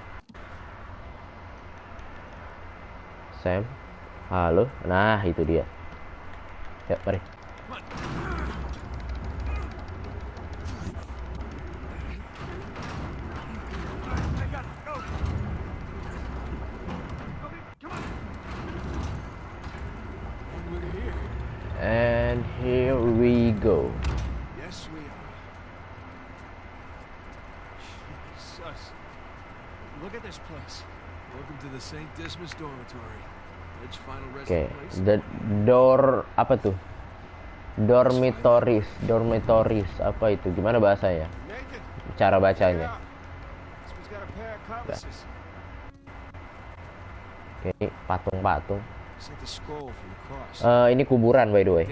Sam. Halo. Nah, itu dia. Ya, mari. And here we go. Yes, we are. Jesus. Look at this place. Welcome to the St. Dismas Dormitory. Which final resting place? The door apa tuh? Dormitories apa itu? Gimana bahasanya? Cara bacanya. Oke, ini patung-patung. Ini kuburan by the way.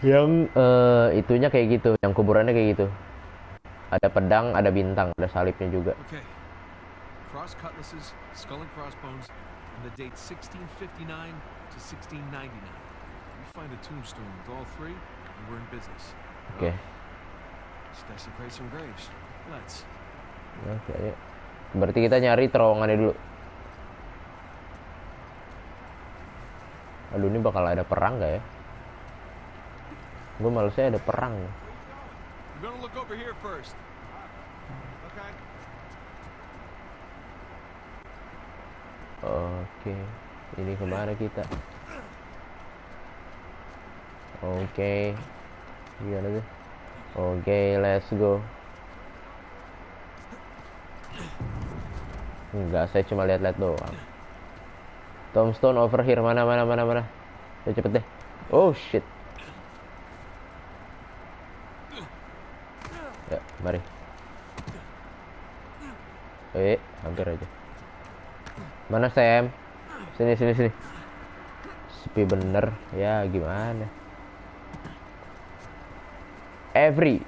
Yang itunya kayak gitu, yang kuburannya kayak gitu. Ada pedang, ada bintang, ada salibnya juga. Okay. Cross cutlasses, skull and crossbones, and the date 1659 to 1699. We find a tombstone with all three, and we're in business. Oke. Let's desecrate some graves. Let's. Oke, ayo. Berarti kita nyari terowongannya dulu. Aduh, ini bakal ada perang gak ya? Gue malesnya ada perang. We're gonna look over here first. Okay. Oke, ini kemana kita? Oke, gimana tuh? Oke, let's go. Enggak, saya cuma lihat-lihat doang. Tombstone over here, mana? Ayo cepet deh. Oh shit. Ya, mari. Hampir aja. Mana Sam? Sini. Sepi bener. Ya, gimana? Every.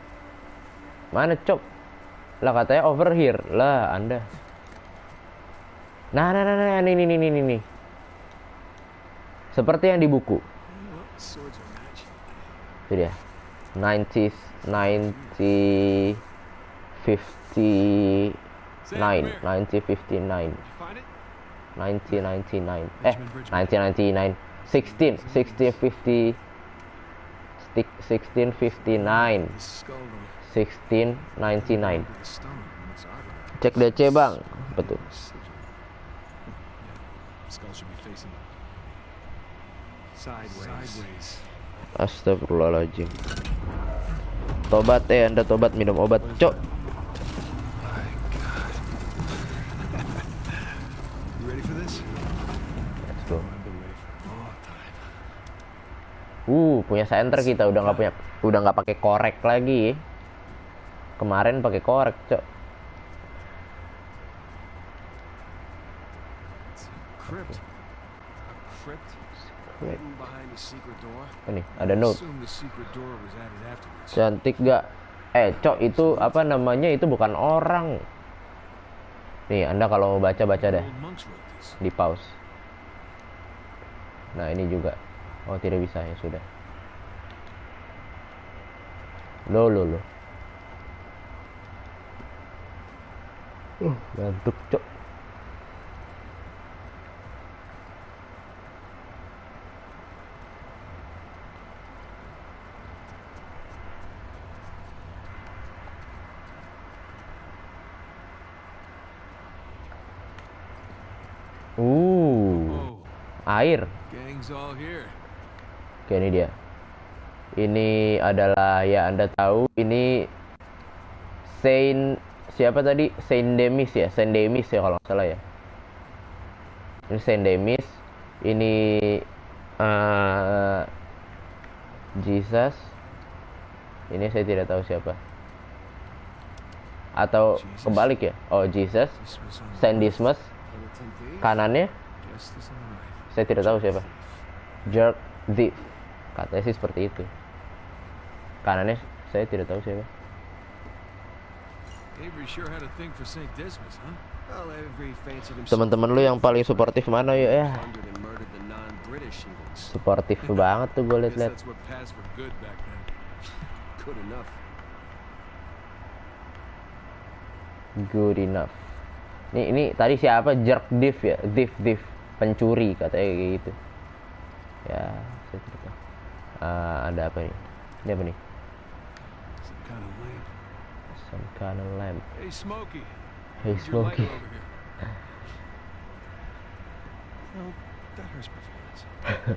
Mana, Cok? Lah katanya over here. Lah, Anda. Nah, ini. Seperti yang di buku. Swords are matching. Itu dia. 90 90 59 90 59 Did you find it? 1999 1999 16 1659 The skull though. 1699. The stomach. What's odd about it? Cek DC bang, betul. Sigil. Skull should be facing sideways. Astagfirullahaladzim. Tobat Anda tobat, minum obat, cok. My God. You ready for this? Let's go. I've been ready for a long time. Punya center kita udah nggak pakai korek lagi. Kemarin pakai korek, cok. It's a crypt. A crypt hidden behind the secret door. Ini ada note. Assume the secret door was added afterwards. Cantik gak? Cok, itu apa namanya? Itu bukan orang. Nih, Anda kalau mau baca-baca deh. Old monks wrote this. Di pause. Nah, ini juga. Oh, tidak bisa, ya sudah. Loh. Ngantuk, cok. Oh, Air. gang's all here. Oke, ini dia. Ini adalah, ya Anda tahu, ini Saint siapa tadi? Saint Denis ya, kalau nggak salah ya. Ini Saint Denis. Ini Jesus. Ini saya tidak tahu siapa. Atau Jesus. kebalik ya? Oh, Jesus. This was on Saint Dismas. Penitent Dave. Kanannya Guess this on the right. saya tidak tahu siapa. Jerk Thief. Katanya sih seperti itu. Kanannya saya tidak tahu siapa. Avery sure had a thing for St. Dismas, huh? Well, Avery fancied himself. Teman-teman lu yang paling suportif mana yuk ya? Plundered and murdered the non-British Englands. Suportif banget tuh gue Guess liat-liat. that's what passed for good back then. Good enough. Good enough. Ini tadi siapa? Jerk Thief ya? Thief. Pencuri katanya kayak gitu. Ya, saya tidak tahu. Ada apa nih? Ini apa nih? Some kind of lamp. Some kind of lamp. Hey, Smokey. Hey, Need your light Smokey. over here. Well, that hurts my feelings.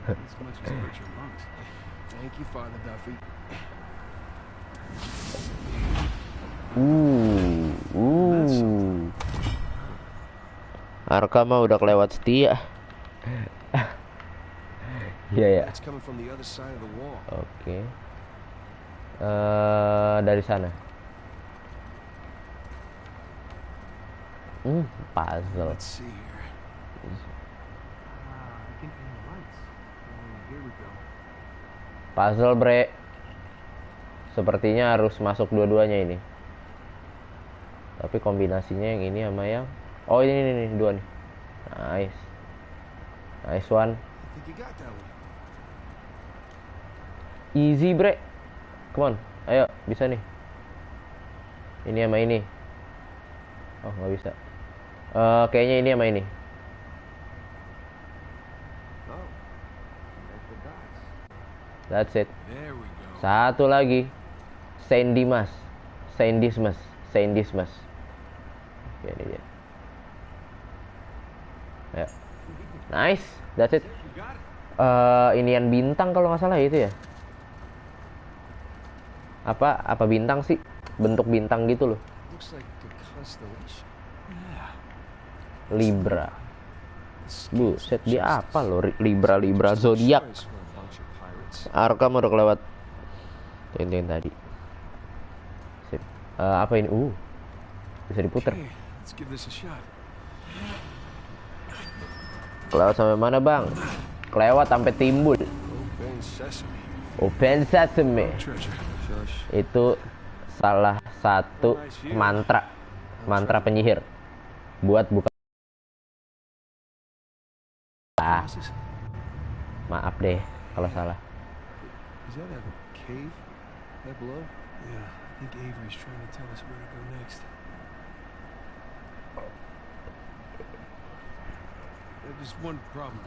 As much as it hurts your lungs. Thank you, Father Duffy. Arka mah udah kelewat setia. Iya ya. It's coming from the other side of the wall. Oke. Dari sana. Puzzle. Let's see here. I can aim the lights. Here we go. Puzzle, bre. Sepertinya harus masuk dua-duanya ini. Tapi kombinasinya yang ini sama yang... Oh, ini dua nih. Nice. Nice one. I think you got that one. Easy, bre. Come on. Ayo, bisa nih. Ini sama ini. Oh, nggak bisa. Kayaknya ini sama ini. Oh, connect the dots. That's it. There we go. Satu lagi. Saint Dismas. Oke, ini dia. Ayo. Nice. That's it. You got it. Inian bintang kalau nggak salah itu ya. Apa bintang sih? Bentuk bintang gitu loh. Looks like a constellation. Yeah. Libra. Buset, dia apa loh? Libra zodiak. Choice for a bunch of pirates. Arkham udah kelewat. Tintin tadi. Sip. Apa ini? Bisa diputer. Okay, let's give this a shot. Kelewat sampai mana, Bang? Kelewat sampai timbul. Open sesame. Open Sesame. Treasure. Shush. Itu salah satu mantra penyihir buat buka. Maaf deh kalau salah. Is that a cave? That below? Yeah, I think Avery's trying to tell us where to go next. Just one problem.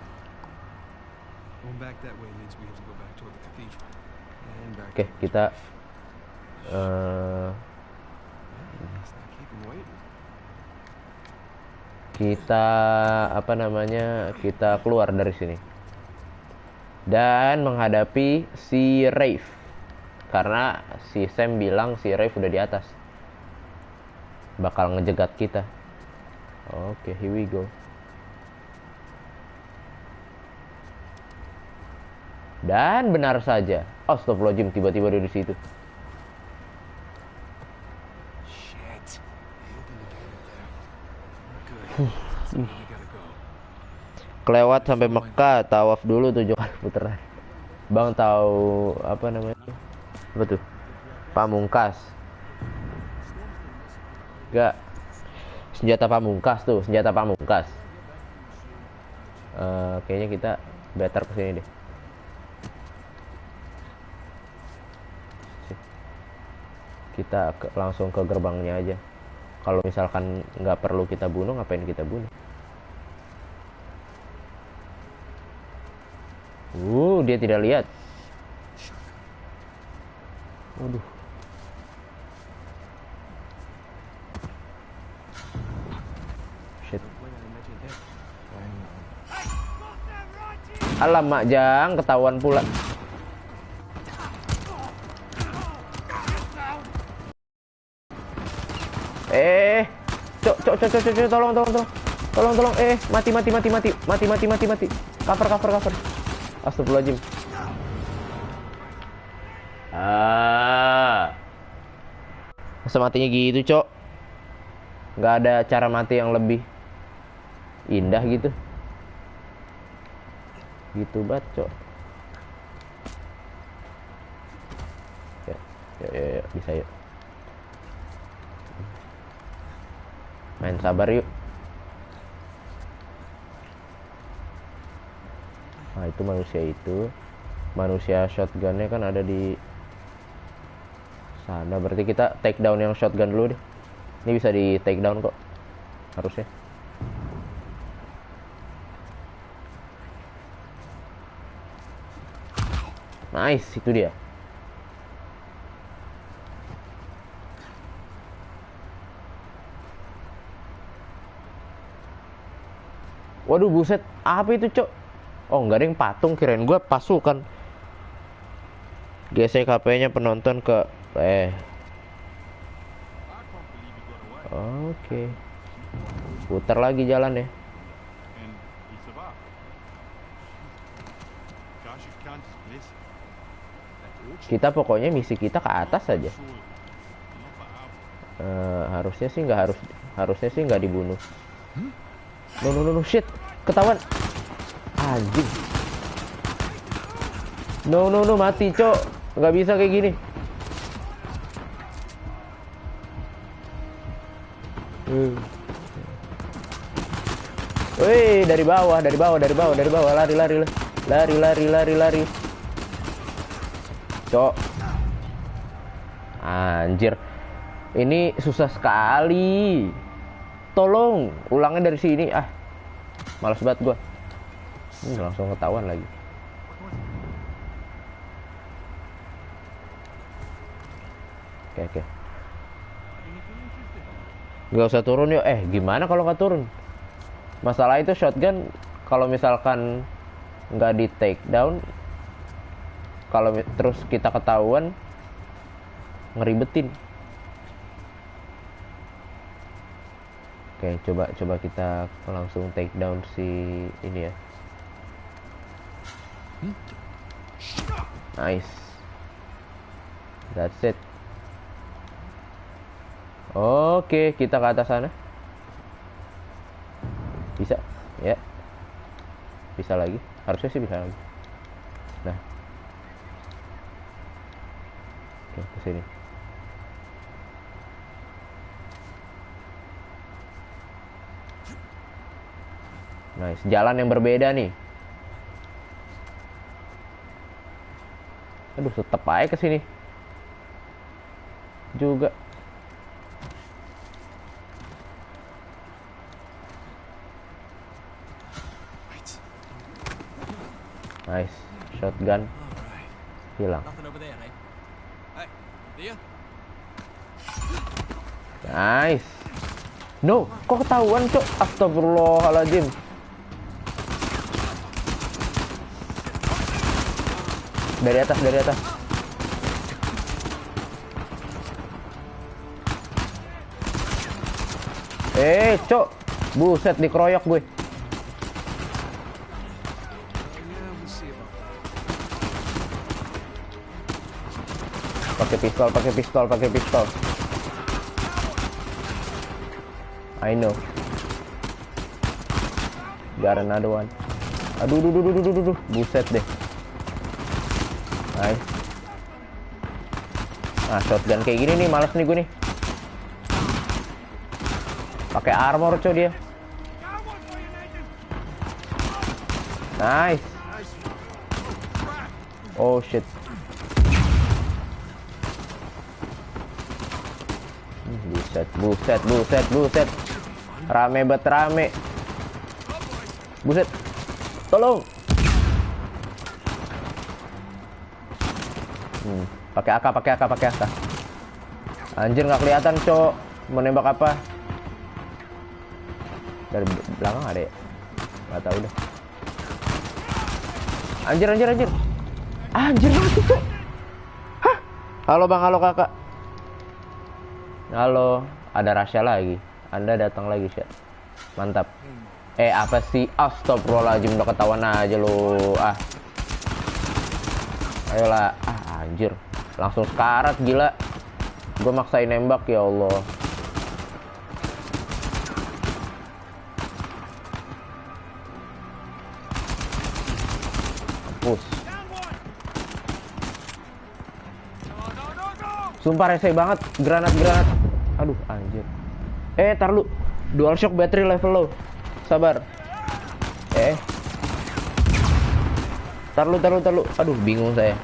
Going back that way means we have to go back toward the cathedral. And back Oke, towards kita It's not keeping waiting. kita apa namanya? Kita keluar dari sini. Dan menghadapi si Rafe. Karena si Sam bilang si Rafe udah di atas. Bakal ngejegat kita. Oke, here we go. Dan benar saja, astagfirullahaladzim, tiba-tiba dia di situ. Shit. They opened the gate up there. Good. So now we gotta go. Kelewat sampai Mekah, tawaf dulu 7 kali putaran. Bang tahu apa namanya? Apa tuh? Pamungkas. Enggak. Senjata pamungkas tuh, senjata pamungkas. Kayaknya kita better kesini deh. Kita langsung ke gerbangnya aja. Kalau misalkan nggak perlu kita bunuh, ngapain kita bunuh? Dia tidak lihat. Waduh. Shit. Alamak, Jang, ketahuan pula. Cok, tolong, mati. Cover. Astagfirullahaladzim. Masa matinya gitu, Cok? Nggak ada cara mati yang lebih indah gitu. Gitu banget, Cok. Ya, bisa yuk. Main sabar yuk. Nah, itu manusia shotgunnya kan ada di sana. Berarti kita take down yang shotgun dulu deh. Ini bisa di take down kok, harusnya. Nice, itu dia. Waduh, buset, apa itu, Cok? Oh, nggak ada yang patung, kirain gue pasukan. Gesek HP-nya penonton ke Oke. Putar lagi jalan ya. And he survived. Gosh, you can't just miss it. That orchard Kita pokoknya misi kita ke atas saja. surely not for hours. Harusnya sih nggak dibunuh. No, shit, ketahuan. Anjing. No, mati, Cok. Nggak bisa kayak gini. Wih, dari bawah, lari. Cok. Anjir. Ini susah sekali. Tolong, ulangnya dari sini. Malas banget gua. Langsung ketahuan lagi. Oke. Gak usah turun yuk. Gimana kalau nggak turun? Masalah itu shotgun kalau misalkan nggak di take down, kalau terus kita ketahuan, ngeribetin. Oke, coba kita langsung take down si ini ya. Nice. That's it. Oke, kita ke atas sana. Bisa? Ya. Bisa lagi. Harusnya sih bisa lagi. Nah. Oke, ke sini. Nice. Jalan yang berbeda nih. Aduh, tetep aja ke sini. Juga. Nice. Shotgun. Hilang. Nothing over there, eh? Hey, Thea? Nice. No, kok ketahuan, Cok? Astagfirullahaladzim. Dari atas, dari atas. Cok. Buset, dikeroyok gue. Pakai pistol, pakai pistol, pakai pistol. I know. Got another one. Aduh, duh. Buset deh. Nice. Nah, shotgun kayak gini nih, males nih gue nih. Pakai armor coy dia. Nice. Oh shit. Buset. Rame bet rame. Buset. Tolong. Pakai AK. Anjir nggak kelihatan, Cok. Menembak apa? Dari belakang ada ya? Nggak tahu deh. Anjir. Anjir mati, Cok. Hah? Halo Bang, halo Kakak. Halo, ada Rasya lagi. Anda datang lagi, Syed. Mantap. Apa sih? Astagfirullahaladzim, udah ketahuan aja lo. Ayolah. Anjir. Langsung sekarat, gila. Gue maksain nembak, ya Allah. Push. Sumpah rese banget. Granat. Aduh, anjir. Tar lu. Dual shock battery level low. Sabar. Tar lu. Aduh, bingung saya.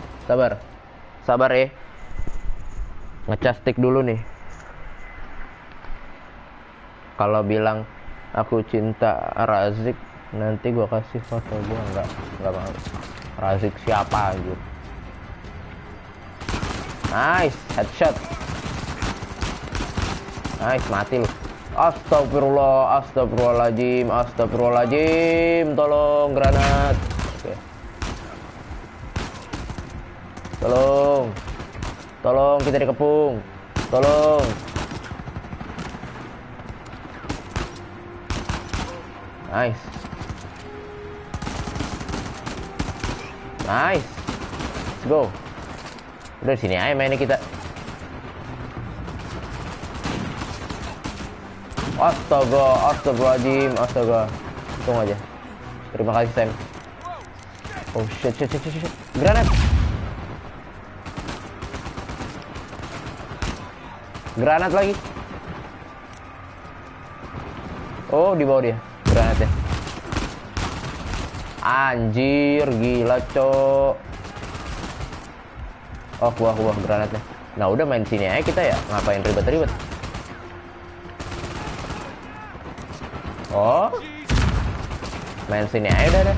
Sabar ya. Ngecas stick dulu nih. Kalau bilang aku cinta Razik, nanti gua kasih foto gua. Enggak mau. Razik siapa anjir? Nice, headshot. Nice, mati lu. Astagfirullahaladzim. Tolong, granat. Oke. Tolong, kita dikepung. Tolong. Nice. Let's go. Udah sini aja mainnya kita. Astagfirullahaladzim. Tunggu aja. Terima kasih, Sam. Oh shit. Granat. Granat lagi. Oh, di bawah dia granatnya. Anjir, gila, Cok. Oh, gua granatnya. Nah, udah main sini aja kita ya. Ngapain ribet-ribet? Oh. Main sini aja udah.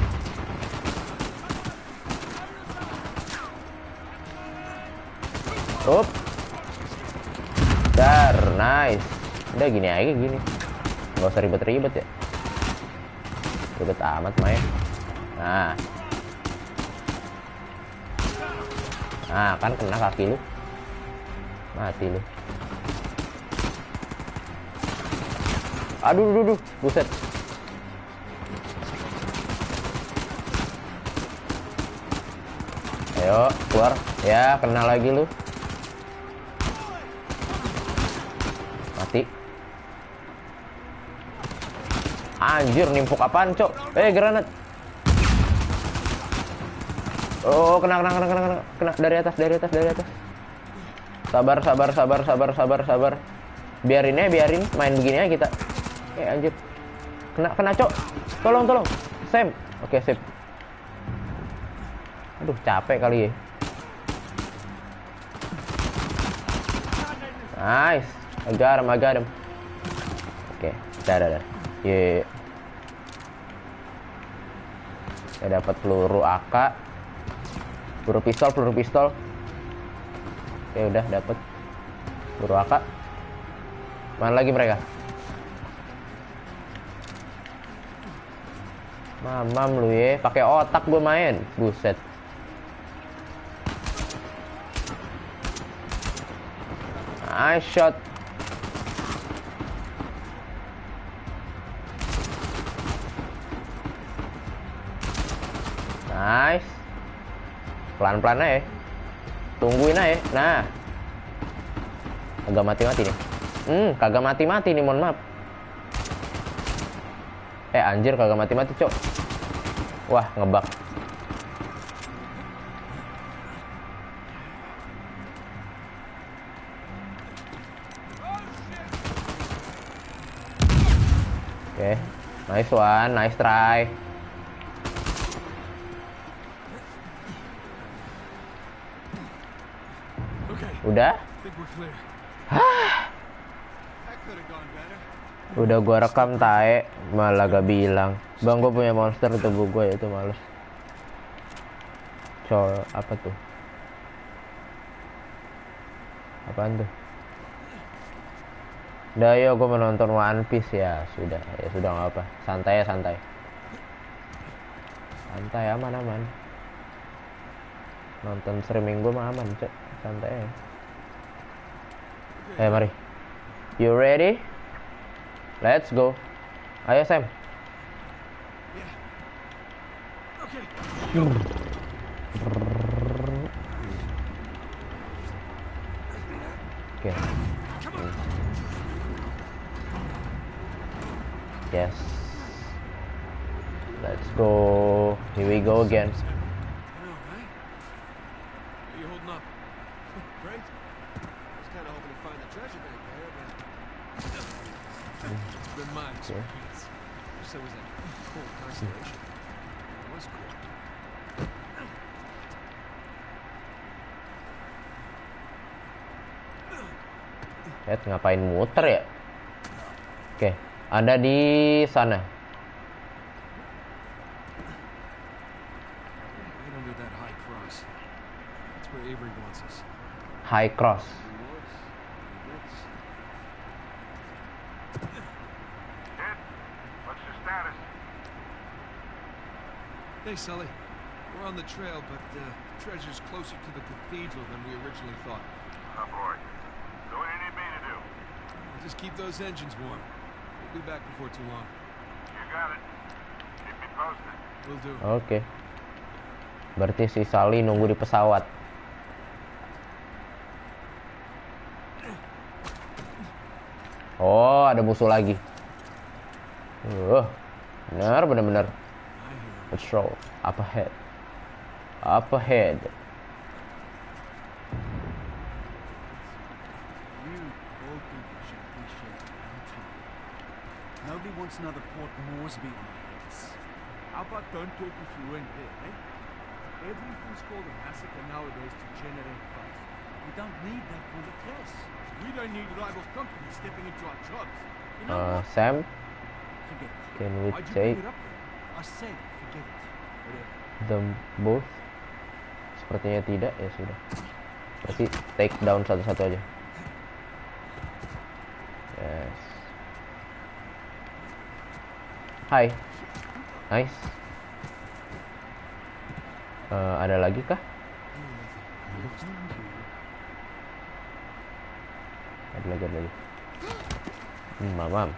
Up. Dar, nice. Udah gini aja gini. Nggak usah ribet-ribet ya. Ribet amat main. Nah, kan kena kaki lu. Mati lu. Aduh, buset. Ayo, keluar. Ya, kena lagi lu. Mati. Anjir, nimpuk apaan, Cok? Granat. Oh, kena dari atas. Sabar. Biarin main begini aja kita. Anjir. Kena, Cok. Tolong. Sam. Oke, sip. Aduh, capek kali ya. Nice. I got him. Oke, dah. Ye. Saya dapat peluru AK. Peluru pistol. Oke, udah dapat. Peluru AK. Mana lagi mereka? Mamam lu ya, pakai otak gue main. Buset. Nice shot. Nice. Pelan-pelan aja. Tungguin aja. Nah. Kagak mati-mati nih. Kagak mati-mati nih, mohon maaf. Anjir, kagak mati-mati, cok. Wah, ngebug. Oke, nice one, nice try. Udah? Udah gua rekam tae, malah gak bilang. Bang, gua punya monster di tubuh gua, itu males. Apa tuh? Apaan tuh? Udah, yuk gua menonton One Piece ya. Sudah nggak apa. Santai. Santai, aman. Nonton streaming gua mah aman, cek. Santai. Mari. You ready? Let's go. Ayo, Sam. Oke. Yes. Let's go. Here we go again. Ngapain muter ya? Oke, ada di sana. High Cross. Hey, Sully. We're on the trail, but the treasure's closer to the cathedral than we originally thought. Oh, boy. So what do you need me to do? Just keep those engines warm. We'll be back before too long. You got it. Keep me posted. Will do. Oke. Berarti si Sully nunggu di pesawat. Oh, ada musuh lagi. Benar. Let's roll. Up ahead. Nobody wants another Port Moresby on their heads. How about don't talk if you weren't there, eh? Everything's called a massacre nowadays to generate funds. We don't need that kind of press. We don't need rival companies stepping into our jobs. You know what? Sam, Forget it. can we Why'd you take bring it up then? I said forget it. Whatever. them both? Sepertinya tidak, ya sudah. Berarti take down satu-satu aja. Yes. Hai. Nice. Ada lagi kah? Ada lagi. Mamam.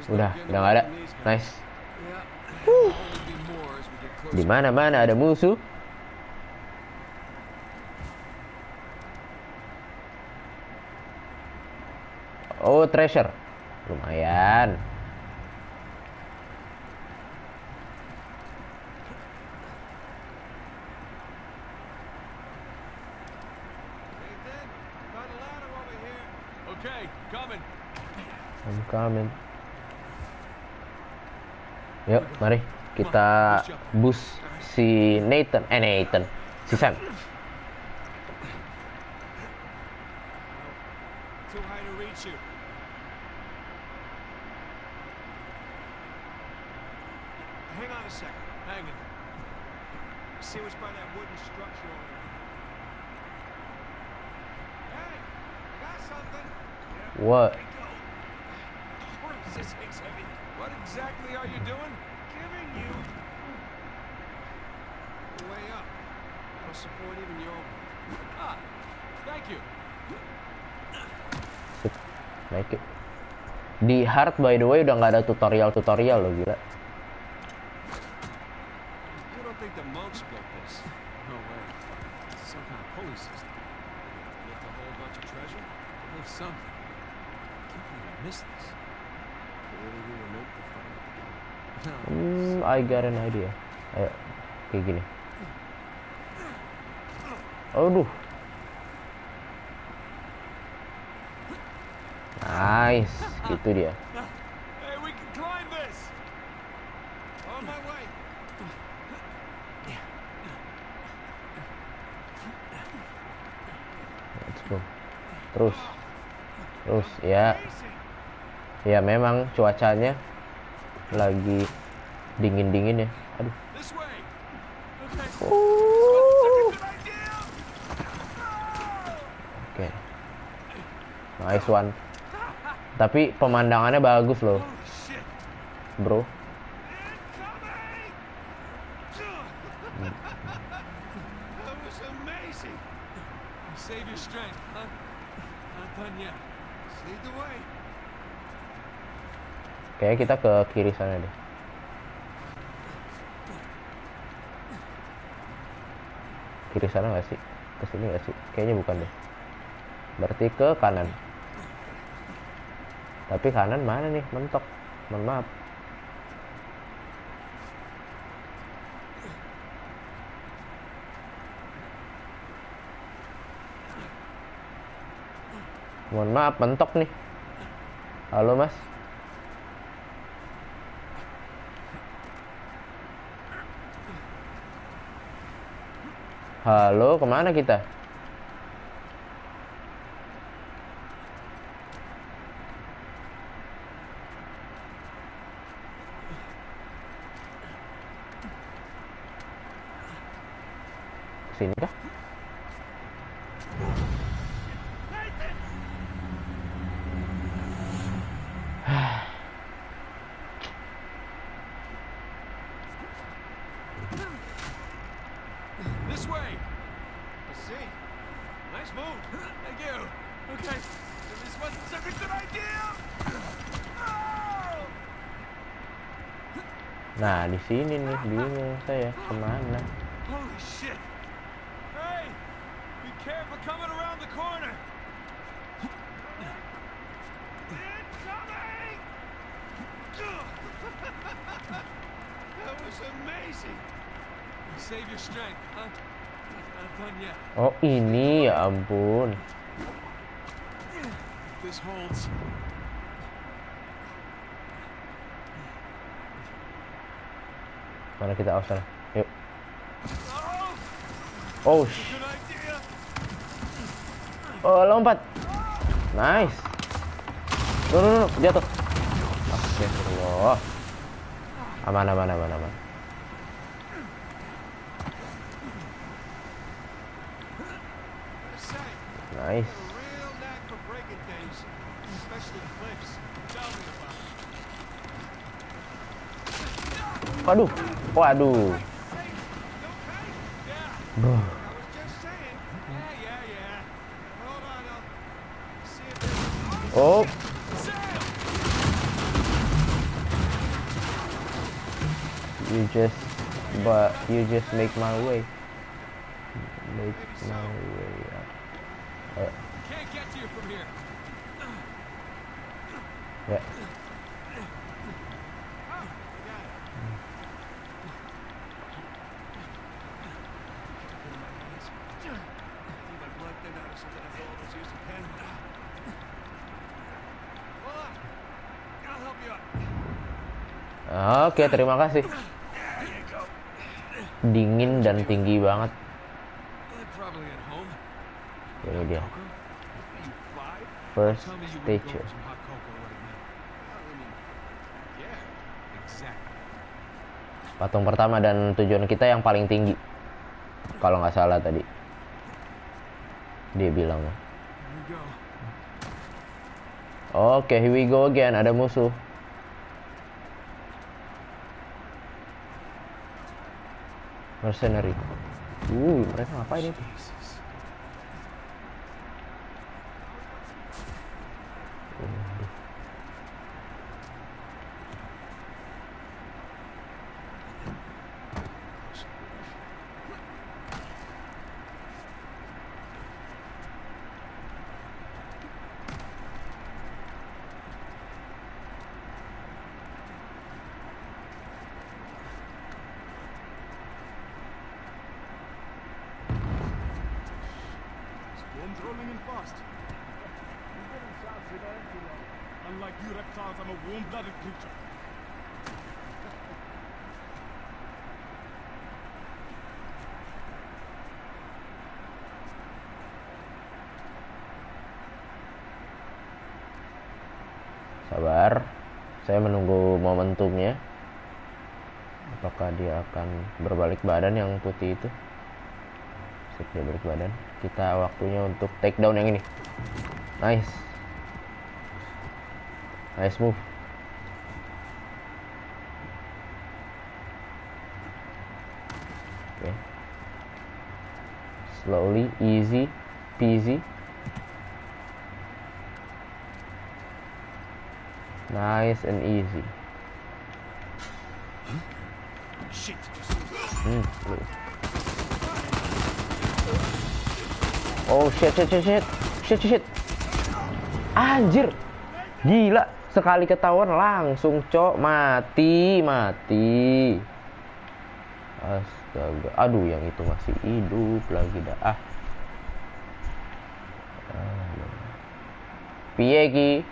Udah nggak ada. Nice. Di mana-mana ada musuh. Oh, treasure. Lumayan. Okay, coming. I'm coming. Yuk, mari kita boost si Nathan, si Sam. Too high to reach you. Hang on a second. Hang it. See what's by that wooden structure over there. Hey, got something? What? There you go. Christ, this thing's heavy. What exactly are you doing? Giving you the way up. I'll support even your. Ah, thank you. Naik it. Di hard by the way udah nggak ada tutorial loh, gila. You don't think the monks built this? No way. It's some kind of pulley system. Lift a whole bunch of treasure? Lift something. I can't believe I missed this. Really need a note to find out the game. I got an idea. Ayo, kayak gini. Aduh. Nice, gitu dia. Hey, we can climb this. On my way. Let's go. Terus ya. Ya memang cuacanya lagi dingin ya. Aduh. This way. Okay. Oke. Nice one. Tapi pemandangannya bagus loh, Holy shit. bro. Incoming! That was amazing. Save your strength, huh? Not done yet. Just lead the way. Kayaknya kita ke kiri sana deh. Kiri sana nggak sih? Ke sini nggak sih? Kayaknya bukan deh. Berarti ke kanan. Tapi kanan mana nih? Mentok. Mohon maaf. Mohon maaf, mentok nih. Halo, Mas. Halo, kemana kita? Sini kah? This way. I see. Nice move. Thank you. Okay. This wasn't such a good idea. Oh! Nah, di sini nih bingung saya kemana. Holy shit. Hey, be careful coming around the corner. Incoming! That was amazing. Save your strength, huh? Not done yet. Oh, ini ya ampun. This holds. Mana kita aus sana? Yuk. Oh, Oh, good idea. oh, lompat. Nice. No, jatuh. Astagfirullah. Aman. Nice. Real knack for breaking things, especially cliffs. Tell me about it. Waduh. Yeah. I was just saying. Yeah. Hold on, I'll see if there's... Oh, Sam! you just make my way. Make my way. Can't get to you from here. Ya. Oke, terima kasih. dingin dan tinggi banget. They're probably at home. Ini dia. Coco? Are you 5? First Tell me you wouldn't go statue. for some hot cocoa right now. Yeah, exactly. Patung pertama dan tujuan kita yang paling tinggi. Kalau nggak salah tadi. Dia bilang. Here we go. Oke, here we go again. Ada musuh. Mercenary. Mereka ngapain itu? Jesus. Storm's rolling in fast. You've been in South Sudan too long. Unlike you reptiles, I'm a warm-blooded creature. Sabar. Saya menunggu momentumnya. Apakah dia akan berbalik badan yang putih itu? Sip, dia balik badan. Kita waktunya untuk take down yang ini. Nice. Nice move. Oke. Slowly, easy peasy. Nice and easy. Shit. Oh shit. Anjir. Gila, sekali ketahuan langsung mati. Astaga. Aduh, yang itu masih hidup lagi dah. Piye ki?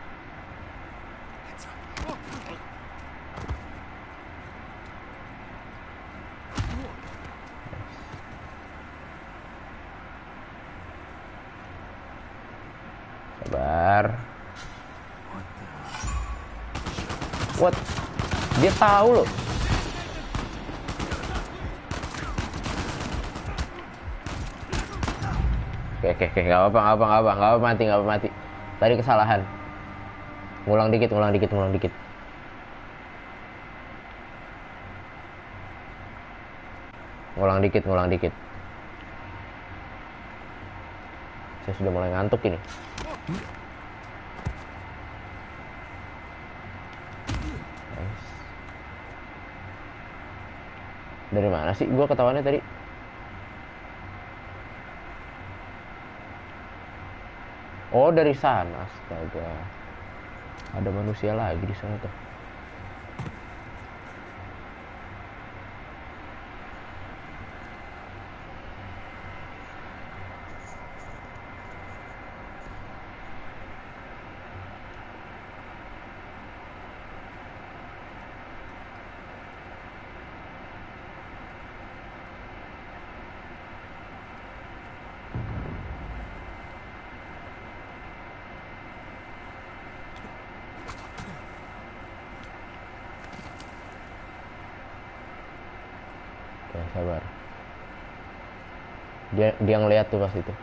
Sabar. What? Dia tahu loh. Oke, nggak apa mati. Tadi kesalahan. Ngulang dikit. Ngulang dikit. Saya sudah mulai ngantuk ini. Nice. Dari mana sih gua ketahuannya tadi? Oh, dari sana. Astaga. Ada manusia lagi di sana tuh. Oke, sabar. Dia ngeliat tuh pas itu.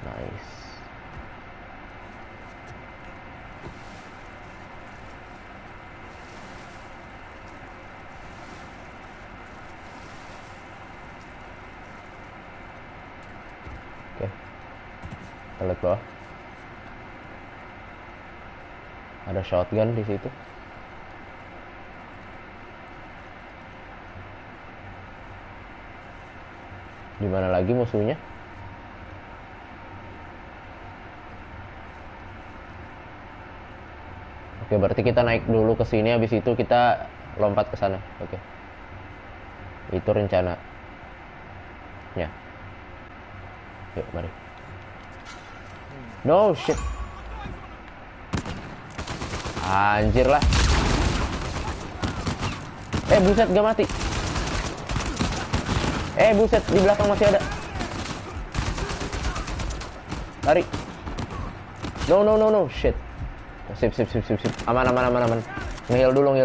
Nice. Oke. Kita lihat bawah. Ada shotgun di situ. Di mana lagi musuhnya? Oke, berarti kita naik dulu ke sini, habis itu kita lompat ke sana. Oke. Itu rencana. Ya. Yuk, mari. No shit. Anjir lah. Buset, gak mati. Buset, di belakang masih ada. Lari. No, shit. Sip. Aman. Nge-heal dulu.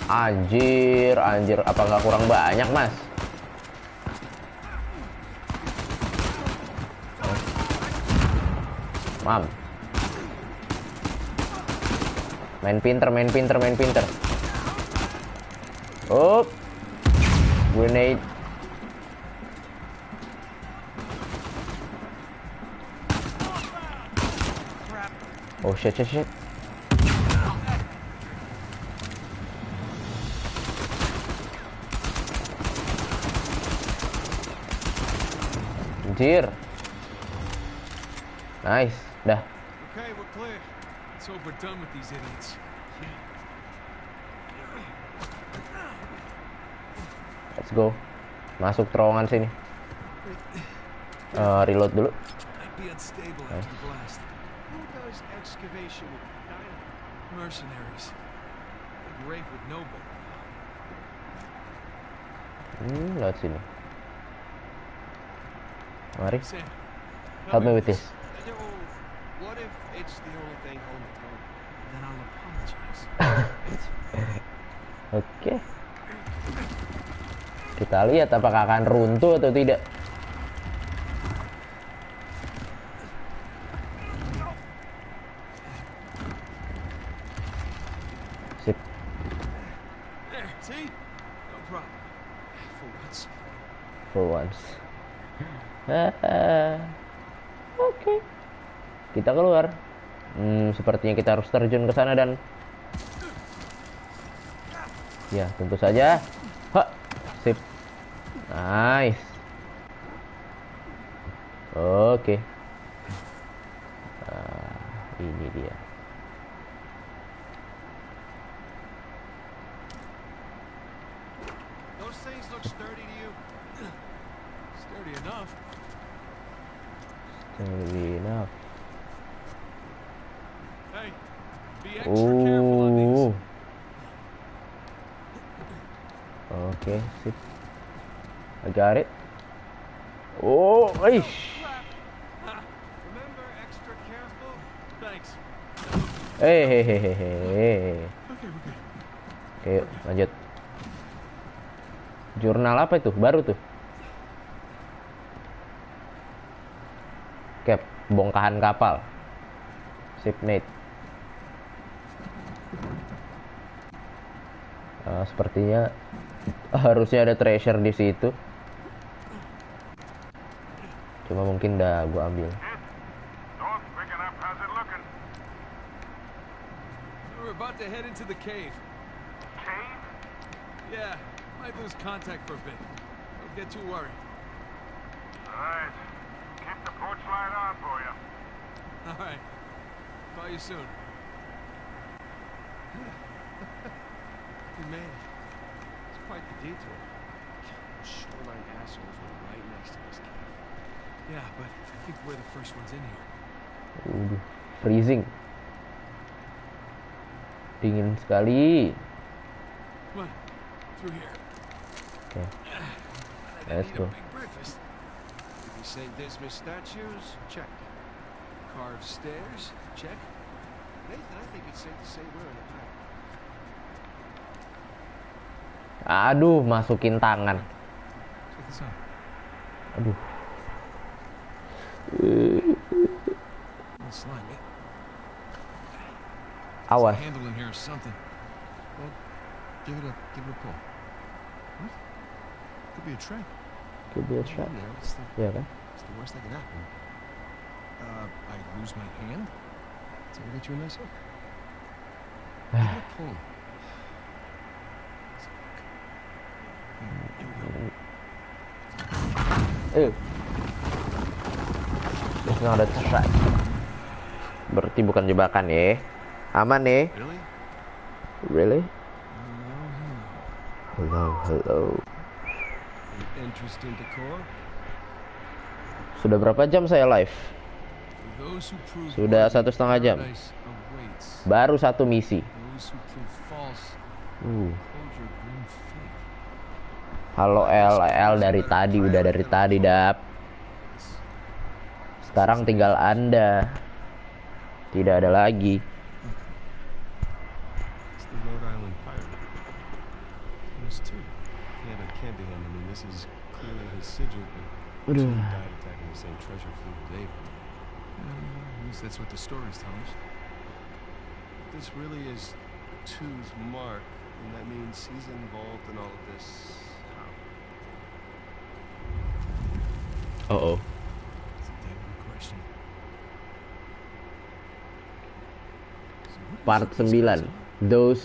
Anjir, apa nggak kurang banyak, Mas? Mam. Main pinter. Oh. Grenade. Oh shit. Anjir. Nice, dah. Okay, we're clear. Let's hope we're done with these idiots. Let's go. Masuk terowongan sini. Reload dulu. Might be unstable after the blast. Who does excavation with dynamite? Mercenaries. Big Rafe would know better. Lewat sini. Mari. Sam, Help me with this. What if it's the only thing holding it home? then I'll apologize. Oke. Kita lihat apakah akan runtuh atau tidak. Sip. There, see? No problem. For once. For once. Oke. Kita keluar. Sepertinya kita harus terjun ke sana dan ya, tentu saja. Sip. Nice. Oke. Ini dia. Those things look sturdy to you? Sturdy enough. Enough. Hey, be extra careful on these. Oke, sip. I got it. Oh, eish. Remember, extra careful? Thanks. Hehehehe. Okay, we're good. Oke, yuk, lanjut. Jurnal apa itu? Baru tuh. Cap, bongkahan kapal. Sip, mate. Sepertinya harusnya ada treasure di situ. Cuma mungkin dah gua ambil. North quick enough. How's it looking? We're about to head into the cave. Cave? Yeah, might lose contact for a bit. Don't get too worried. All right. Keep the porch light on for you. All right. Call you soon. We made it. It's quite the detour. Shoreline assholes were right next to this cave. Yeah, but I think we're the first ones in here. Freezing. Dingin sekali. Come on, through here. Oke, I let's need go. a big breakfast. The St. Dismas statues? Check. Carved stairs? Check. Nathan, I think it's safe to say we're in a pack. Aduh, masukin tangan. Check this out. Aduh. Little slime, eh? There's a Awas. handle in here or something. Well, give it a pull. What? Could be a trap. Could be a trap. Yeah, what's Iya kan? the worst that can happen? I lose my hand? So we'll get you a nice hook. Give it a pull. Here we go. It's not a trap. Berarti bukan jebakan ya. Aman ya. Really? Really? No. Hello. An interesting decor. Sudah berapa jam saya live? Those who prove Sudah worthy, 1,5 jam. paradise awaits. Baru satu misi. Those who prove false, Uh. hold your grim fate. Halo L dari tadi, udah dari tadi, Dap. Sekarang tinggal Anda. Tidak ada lagi. It's the Rhode Island pirate. There's two. Can't be him. I mean, this is clearly his sigil, but two died attacking the same treasure fleet as Ava. At least that's what the stories tell us. If this really is Two's mark, then that means he's involved in all of this. How? Oh. That's a damn good question. So what is Part it these guys 9. are? Those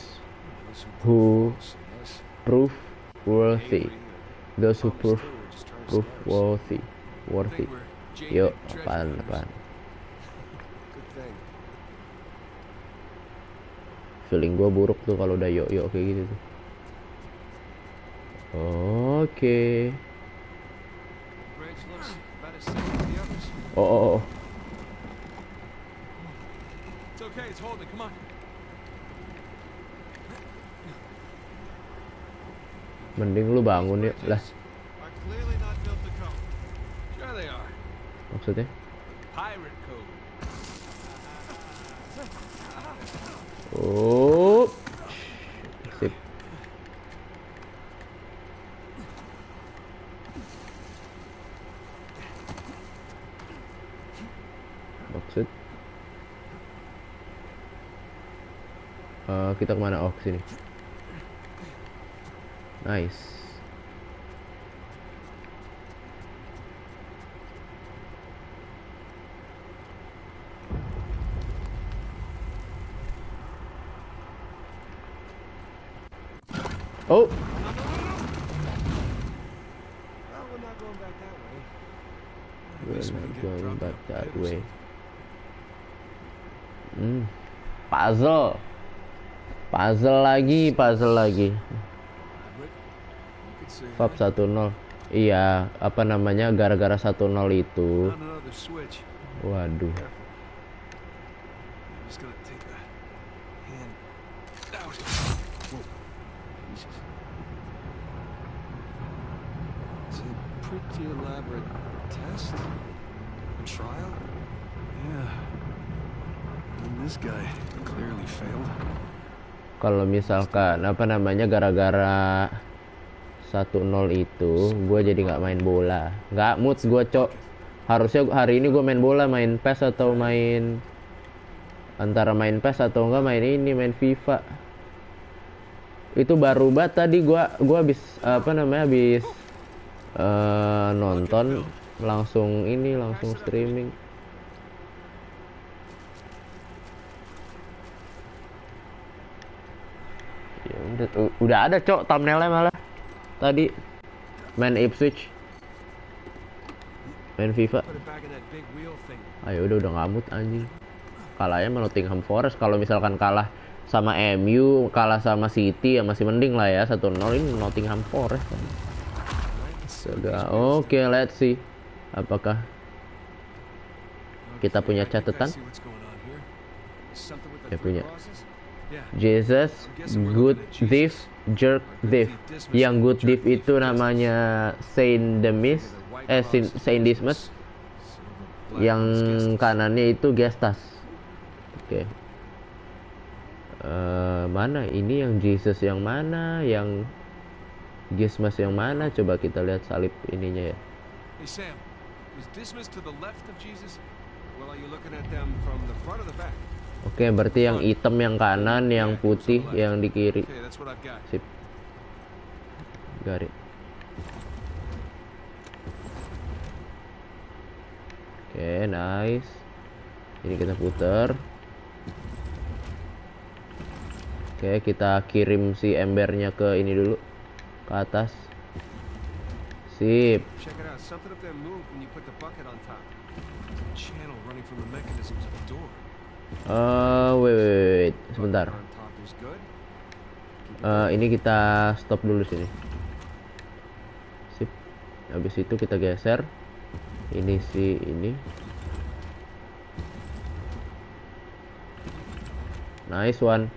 Those who false, I guess. prove worthy. Angry that Those who Thomas prove Stewart just trying to snare us. worthy. Think we're jaded Yuk, treasure apaan, hunters. apaan. Good thing. Feeling gue buruk tuh kalau udah yuk kayak gitu tuh. Oke. Bridge looks about as safe as the others. Oh. It's okay, it's holding. Come on. Mending lu bangun yuk. Lah, Are clearly not built to come. Sure they are. maksudnya? Pirate code. Oh. Sip. Maksud? Kita kemana? Oh, kesini. Nice. Oh, Well, we're not going back that way. we're Guess we not can get going drunk back on that pit or way. something. Puzzle. Puzzle lagi. You could say Fab that. 1-0. Iya, apa namanya? Gara-gara 1-0 itu. Found another switch. Waduh. Careful. I'm just gonna take the hand out. Whoa. Jesus. It's a pretty elaborate test. A trial? Yeah. And this guy clearly failed. Kalau misalkan apa namanya gara-gara 1-0 itu, gue jadi nggak main bola. Nggak mood gue, Cok. Harusnya hari ini gue main bola, main PES atau main antara main PES atau enggak main ini, main FIFA. Itu baru banget tadi gue habis apa namanya habis nonton langsung streaming. Ya, udah ada, Cok, thumbnailnya malah tadi main Ipswich, main FIFA. Put it back in that big wheel thing. Ayo udah ngamut anjing. Kalahnya sama Nottingham Forest. Kalau misalkan kalah sama MU, kalah sama City ya masih mending lah ya. 1-0 ini Nottingham Forest. Astaga. Oke, let's see. Apakah kita punya catatan? See what's going on here. Something with Ya, the punya. three crosses? Yeah. Jesus, good thief, jerk thief. Yang good thief itu namanya Saint Denis, Saint Dismas. Yang kanannya itu Gestas. Oke. Mana ini yang Jesus yang mana, yang Dismas yang mana? Coba kita lihat salib ininya ya. Hey Sam, was Dismas to the left of Jesus? Well, are you looking at them from the front or the back? Oke, berarti yang hitam yang kanan, yang putih yang di kiri. Okay, that's what I've got. Sip. Got it. Oke, nice. Ini kita putar. Oke, kita kirim si embernya ke ini dulu, ke atas. Sip. Check it out. Something up there moved when you put the bucket on top. It's a channel running from the mechanism to the door. Wait, sebentar. On top is good. Keep it Ini kita stop dulu sini. Sip. Habis itu kita geser. Ini si ini. Nice one.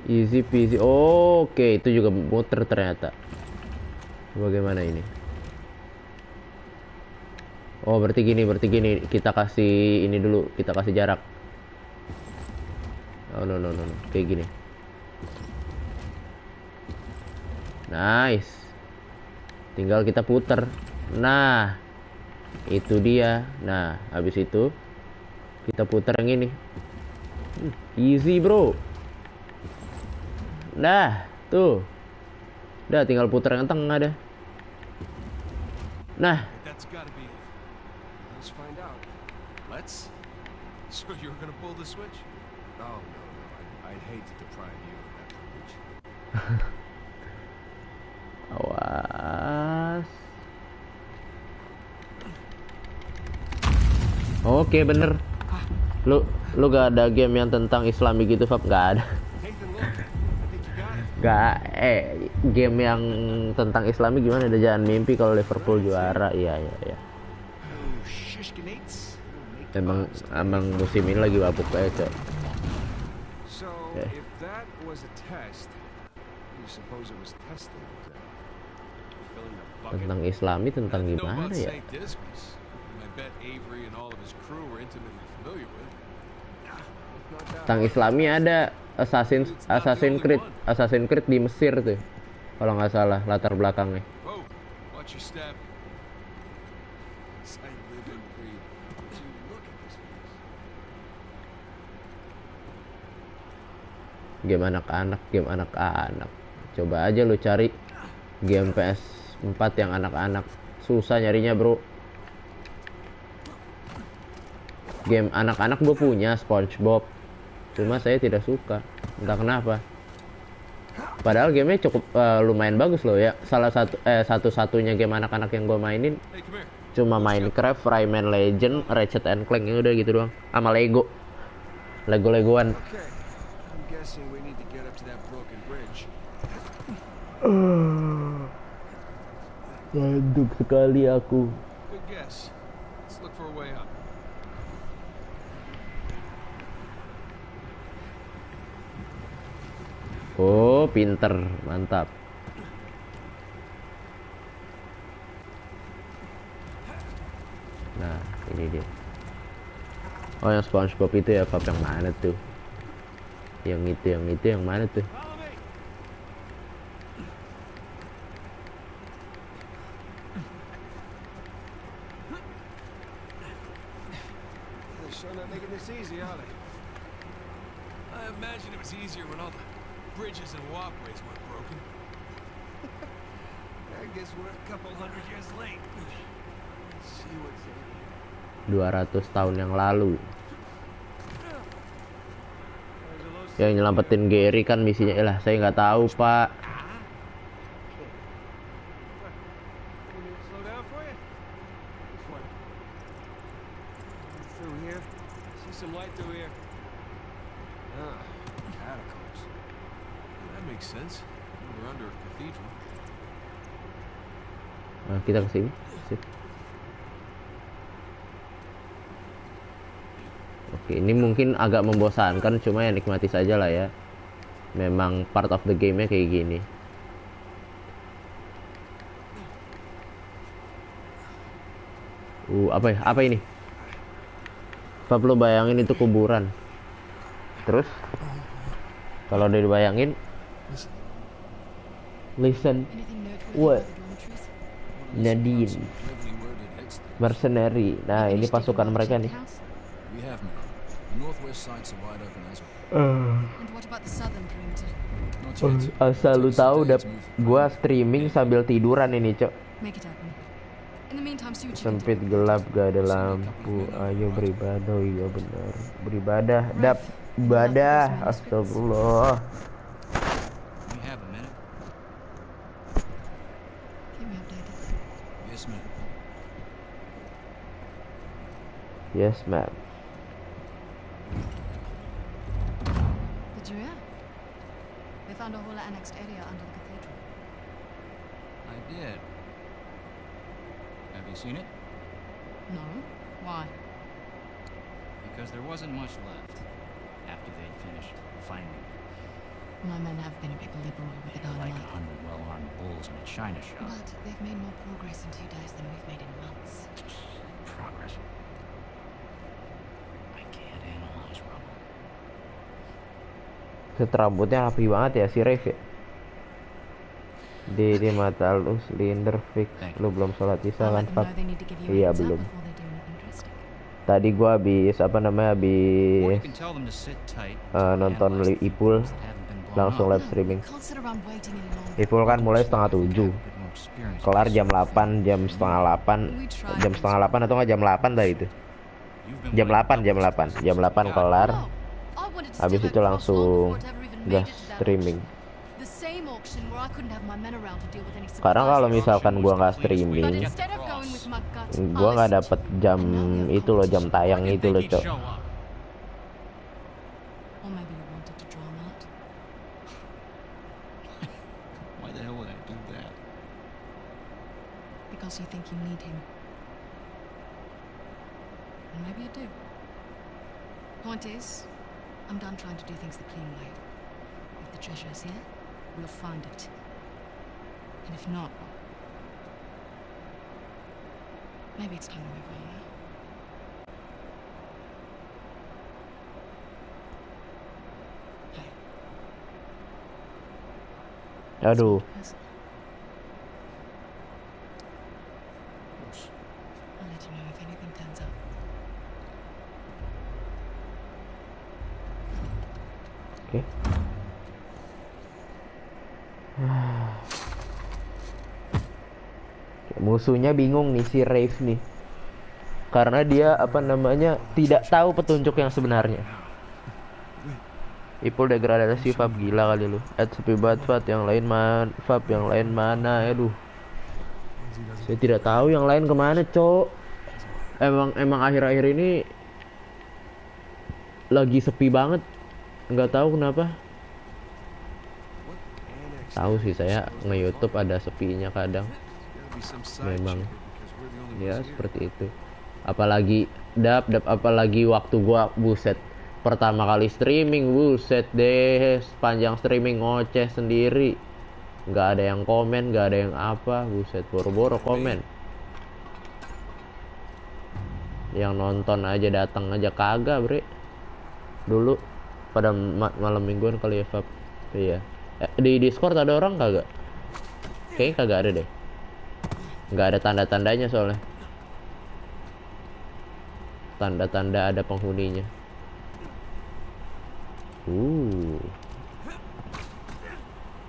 Easy peasy. Oke, itu juga muter ternyata. Bagaimana ini? Oh, berarti gini. Kita kasih ini dulu, kita kasih jarak. Oh, no. Kayak gini. Nice. Tinggal kita puter. Nah, itu dia. Nah, habis itu kita puter yang ini. Easy, bro. Nah, tuh. Udah tinggal puter yang tengah dah. Nah, That's gotta be it. Let's find out. Let's? So you're gonna pull the switch? No. I'd hate to deprive you of that privilege. awas. Oke, bener. Lu gak ada game yang tentang Islami gitu, Fab? Gak ada. Nathan, look. I think you got it. Gak, game yang tentang Islami gimana? Ada jangan mimpi kalau Liverpool juara. Iya. Oh, shishkinates. Emang musim ini lagi babuk kayak, Cok. So, Okay. if that was a test, you suppose it was testing, was it? Filling a bucket? Tentang Islami, tentang I know gimana about ya? St. Dismas. I bet Avery and all of his crew were intimately familiar with. Not that Tentang Islami ada Assassin's Creed di Mesir tuh. Kalau nggak salah latar belakangnya. Whoa, watch your step. I live and breathe. to look at this place. Game anak-anak. Coba aja lu cari game PS4 yang anak-anak. Susah nyarinya, bro. Game anak-anak gue punya SpongeBob. Cuma saya tidak suka. Entah kenapa. Padahal gamenya cukup lumayan bagus loh ya. Satu-satunya game anak-anak yang gue mainin Hey, come here. cuma Minecraft, Rayman Legend, Ratchet and Clank, ya udah gitu doang. Sama Lego-Legoan. Okay, I'm guessing we need to get up to that broken bridge. Ngantuk sekali aku. Good guess. Let's look for a way up. Oh, pinter, mantap. Nah, ini dia. Oh, yang SpongeBob itu ya, Fab, yang mana tuh? Yang itu yang mana tuh? Follow me. They're sure not making this easy, are they? I imagine it was easier when all the bridges and walkways weren't broken. I guess we're a couple hundred years late. Let's see what's in here. 200 tahun yang lalu. There's a low Yang nyelamatin Gary kan misinya. Lah, saya nggak tahu, Pak. Want me to slow down for you? This one. Through here. See some light through here. Ah, catacombs. That makes sense. We're under a cathedral. Nah, kita ke sini. Sip. Oke, ini mungkin agak membosankan, cuma ya nikmati saja lah ya. Memang part of the game-nya kayak gini. Apa ini? Pap, lo bayangin itu kuburan. Terus kalau udah dibayangin, listen, Anything noteworthy What? about the dormitories? Nadine, Cleverly worded hex there. mercenary. Nah, Any ini stick pasukan around mereka check nih. the house? We have none. The northwest sites are wide open as well. And what about the southern perimeter? Not yet. Asal lu Takes tahu, a day to move. gua streaming sambil tiduran ini, Cok. Make it happen. In the meantime, see what you can Sempit do. gelap gak ada lampu. Ayo beribadah. Oh iya benar. Beribadah. Dap ibadah. Astagfirullah. We have a minute. Keep me updated. Yes, ma'am. Yes, ma'am. Did you hear? They found a whole annexed area under the cathedral. I did. Have you seen it? No? Why? because there wasn't much left after they'd finished finding it. My men have been a bit liberal with the Like dynamite. 100 well-armed bulls in a china shop. But they've made more progress in 2 days than we've made in months. Progress. I can't analyze rubble. Set rambutnya rapi banget ya si Rave ya. Di mata lu silinder fix. Lu belum sholat isya I'll kan let them Fab? know they need to give you a Iya heads up belum. before they do anything drastic. Tadi gua habis Or you habis can tell them to sit tight. nonton analyze the Ipul things that haven't been blown langsung up. live streaming. We can't sit around waiting any longer. Ipul kan mulai setengah 7, kelar jam 8, jam setengah 8, jam setengah 8 atau nggak jam 8 tadi itu. Jam 8 kelar. No, I wanted to Habis stay itu back langsung before it ever even gas made it to that streaming. auction. The same auction where I couldn't have my men around to deal with any Karena kalau surprises. misalkan gua nggak But streaming, instead of going with my gut, gua nggak I dapet jam itu loh, jam tayang itu loh, Cok. Or maybe you wanted to draw him out. Why the hell would I do that? Because you think you need him. And maybe you do. Point is, I'm done trying to do things the clean way. If the treasure is here, we'll find it. And if not, well, maybe it's time to move on now. Hey, Aduh, person. I'll let you know if anything turns up. oke. Musuhnya bingung nih si Rave nih. Karena dia tidak tahu petunjuk yang sebenarnya. Ipul degradasi Fab, gila kali lu. Sepi banget Fab, yang lain mana? Aduh. Saya tidak tahu yang lain kemana, Cok. Emang akhir-akhir ini lagi sepi banget. Nggak tahu kenapa. Tahu sih, saya nge-YouTube ada sepinya kadang. Memang ya seperti itu. Apalagi apalagi waktu gua buset pertama kali streaming, buset deh, sepanjang streaming ngoceh sendiri, nggak ada yang komen, nggak ada yang apa, buset, boro-boro komen. Yang nonton aja datang aja kagak, bre. Dulu pada malam mingguan kali ya, Fab. Iya. Di Discord ada orang kagak? Kayaknya kagak ada deh. Nggak ada tanda-tandanya soalnya. Tanda-tanda ada penghuninya.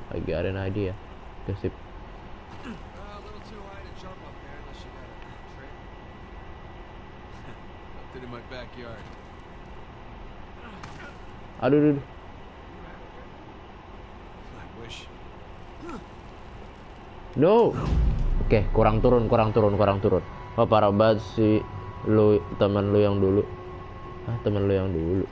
I got an idea. Kesip. Aduh. No. Oke, kurang turun. Wah, parah banget sih teman lu yang dulu. Teman lu yang dulu.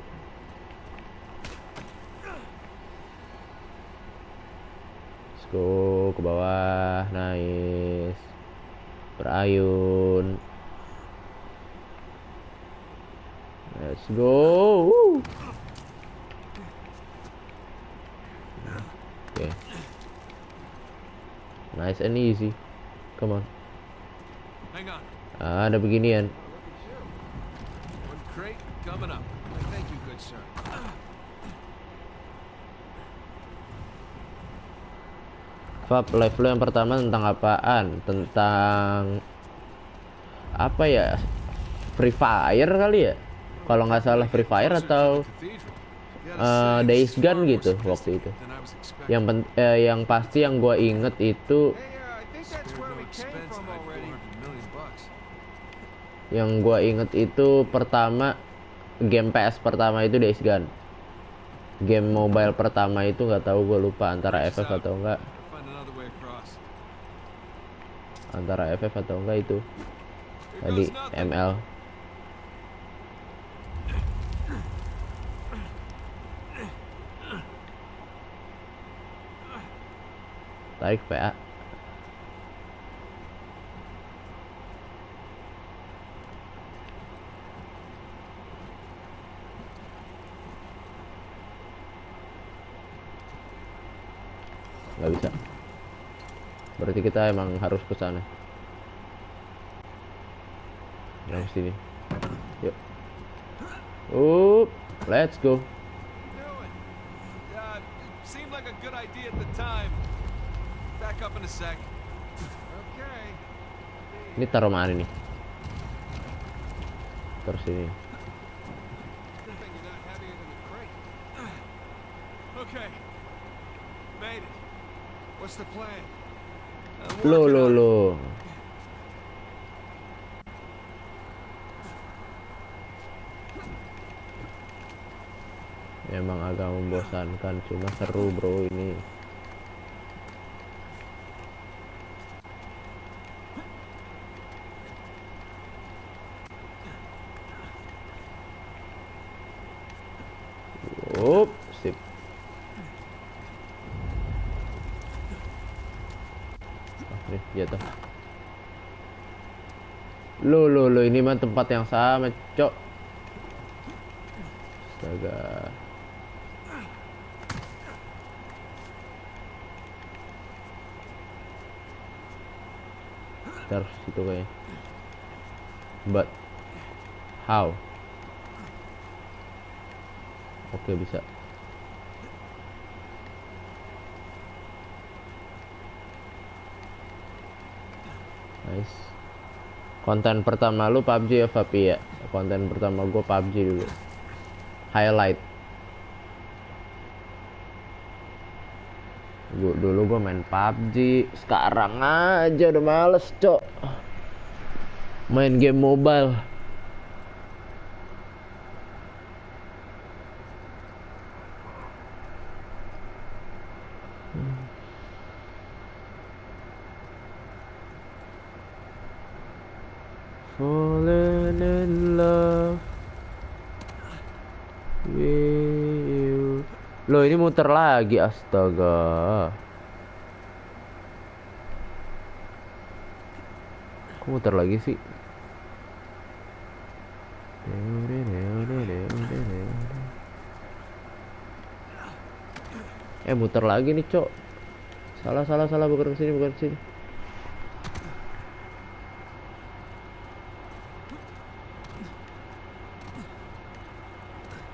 Let's go ke bawah. Nice. Berayun. Let's go. Oke. Nice and easy. Come on. Hang on. Ada beginian. One crate coming up. Thank you, good sir. Fab, live lo yang pertama tentang apaan? Tentang apa ya? Free Fire kali ya? Kalau nggak salah Free Fire atau Days Gone gitu waktu itu. Yang pasti yang gua inget itu pertama game PS pertama itu Days Gone. Game mobile pertama itu nggak tahu, gue lupa antara FF atau enggak. Antara FF atau enggak itu. Tadi ML. Tarik PA. Nggak bisa. Berarti kita emang harus ke sana. Yang sini. Yuk. Let's go. Seemed like a good idea at the time. Back up in a sec. Okay. Ini taruh mana nih? Terus sini. Okay. Made it. What's the plan? Lo. Emang agak membosankan, cuma seru bro ini. Sip. Nih, jatuh. Lo, ini mah tempat yang sama, cok. Astaga. Terus situ kayaknya. But how? Oke, bisa. Nice. Konten pertama lu PUBG ya, Vapi ya? Konten pertama gue PUBG dulu. Highlight. Dulu gue main PUBG, sekarang aja udah males, cok. Main game mobile. Fallen in love with you. Loh, ini muter lagi, astaga. Kok muter lagi sih? Muter lagi nih, cok. Salah, bukan ke sini.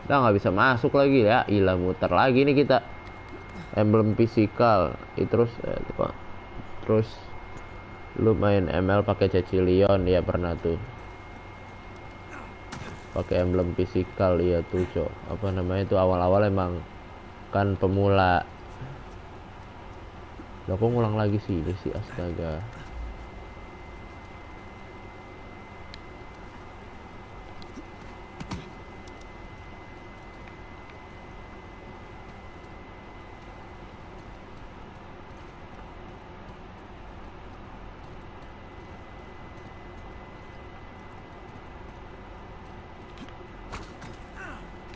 Kita nggak bisa masuk lagi ya, ilah muter lagi nih kita. Emblem fisikal, terus lu main ML pakai Cecilion ya, pernah tuh. Pakai emblem fisikal ya tuh, cok. Apa namanya itu, awal-awal emang kan pemula. Loh, kok ngulang lagi sih ini sih, astaga.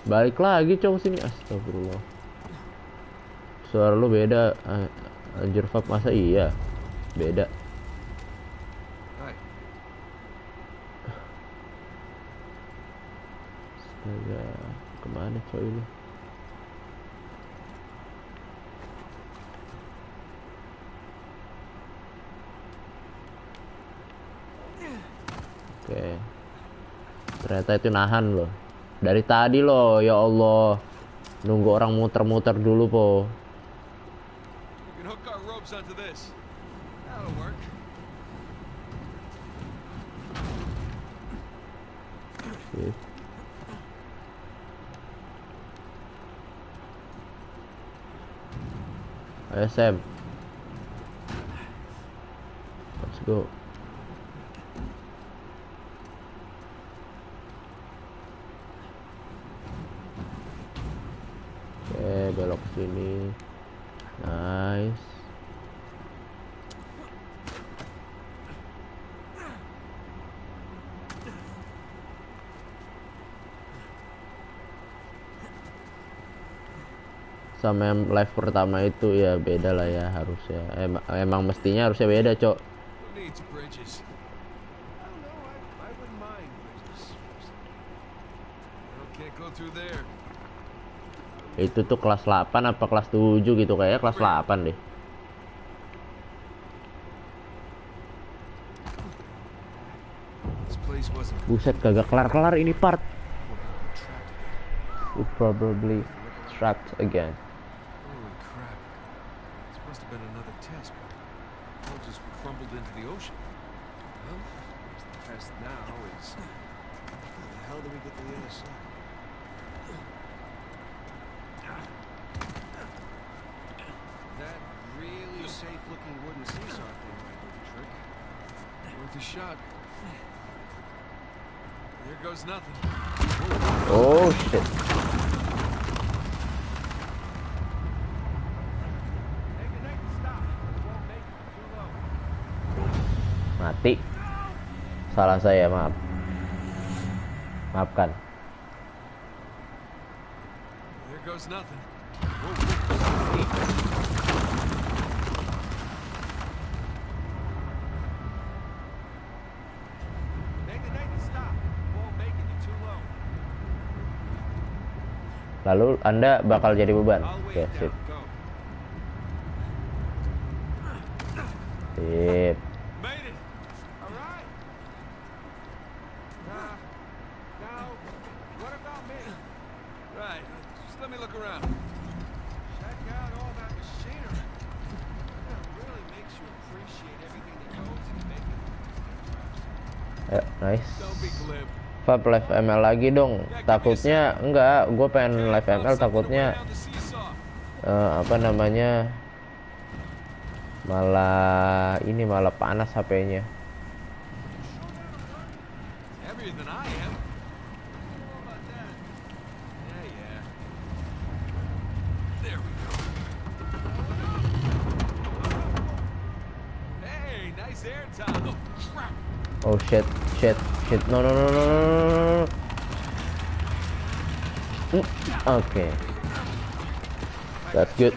Balik lagi, cowok sini, astagfirullah. Suara lu beda, anjir Fab, masa iya? Beda. Astaga, kemana cowok ini? Oke. Ternyata itu nahan loh. Dari tadi loh, ya Allah. Nunggu orang muter-muter dulu, po. Sip. Ayo, Sam. Let's go. Belok ke sini. Nice. Sama yang live pertama itu ya beda lah ya, harusnya. Emang mestinya harusnya beda, cok. Itu tuh kelas 8 apa kelas 7 gitu, kayaknya kelas 8 deh. Buset, kagak kelar-kelar ini part. We're Probably trapped again. Holy crap. This must have been another test, but it all just crumbled into the ocean. Well, the test now is... How the hell do we get to the other side? That really safe-looking wooden seesaw thing might do the trick. Worth a shot. There goes nothing. Oh shit. Mati. Salah saya, maaf. Maafkan. There goes nothing. Lalu Anda bakal jadi beban. Oke, sip. Sip. Ayo, nice. 5 live ML lagi dong. Takutnya enggak, gue pengen live ML takutnya apa namanya malah panas HP-nya. Oh shit. No. Okay. That's good.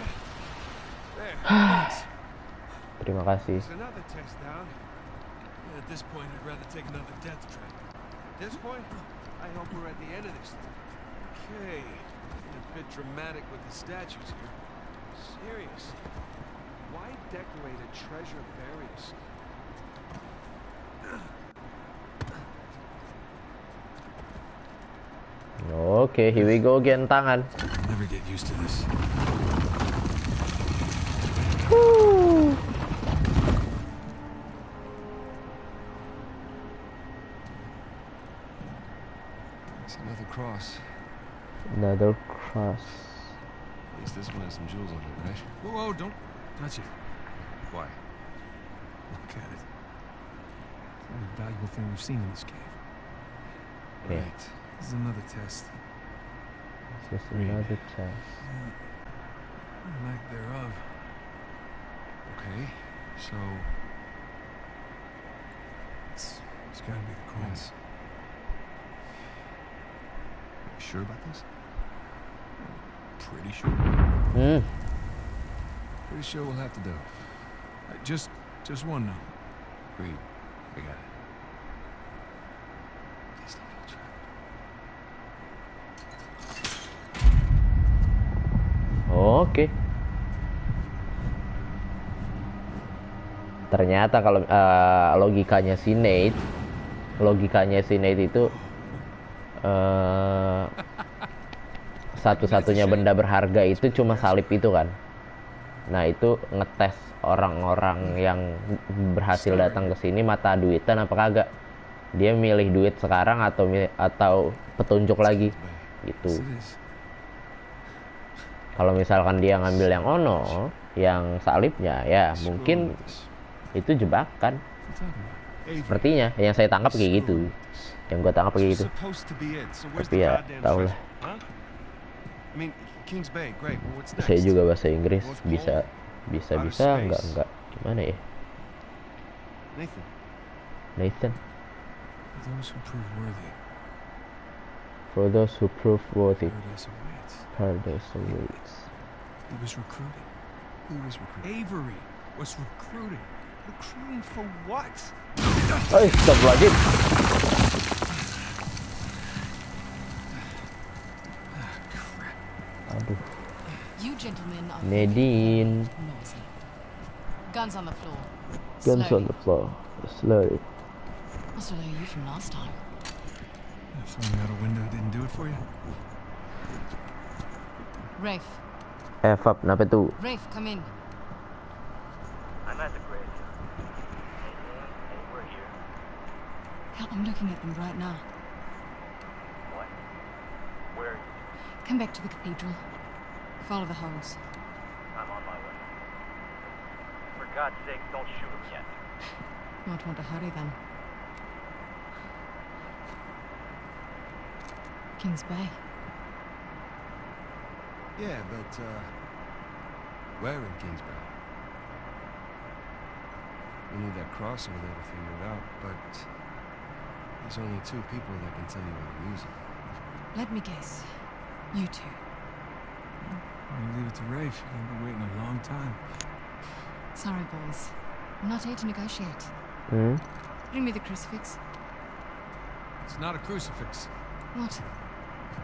Terima kasih. At this point, I'd rather take another death trap. At this point, I hope we're at the end of this. Okay. A bit dramatic with the statues here. Seriously. Why decorate a treasure burial site? Okay, here we go again, tangan. I'll never get used to this. Woo. It's another cross. Another cross. At least this one has some jewels on it, right? Whoa, don't touch it. Why? Look at it. It's the most valuable thing we've seen in this cave. Okay. Right. This is another test. This is another test. Lack thereof. Okay, so it's gotta be the cross. Are you sure about this? Pretty sure. Pretty sure we'll have to do. Just one now. Agreed. We got it. Please don't get trapped. Oke. Ternyata kalau logikanya si Nate itu satu-satunya benda berharga itu cuma salib itu kan. Nah, itu ngetes orang-orang yang berhasil datang ke sini mata duitan apa kagak. Dia milih duit sekarang atau petunjuk lagi gitu. Kalau misalkan dia ngambil yang ono, yang salibnya, ya mungkin itu jebakan. Sepertinya, yang saya tangkap kayak gitu. Yang gue tangkap kayak gitu. Tapi ya, tau lah. Saya juga bahasa Inggris, bisa, enggak. Gimana ya? Nathan. For those who prove worthy. Paradise awaits. He was recruiting. Who was recruiting? Avery was recruiting. Recruiting for what? Stop lagi. Aduh. You gentlemen are Nadine. noisy. Guns on the floor. Guns on the floor. Slowly. Must have known you from last time. Throwing out a window didn't do it for you? Rafe. Fab, kenapa tuh? Rafe, come in. I'm at the graveyard. Anywhere here? Hell, I'm looking at them right now. What? Where are you? Come back to the cathedral. Follow the holes. I'm on my way. For God's sake, don't shoot him yet. Might want to hurry then. Kings Bay. Yeah, but, where in Kingsbury? We need that cross over there to figure it out, but there's only 2 people that can tell you how to use it. Let me guess. You two. You leave it to Rafe. You're gonna be waiting a long time. Sorry, boys. I'm not here to negotiate. Hmm? Bring me the crucifix. It's not a crucifix. What?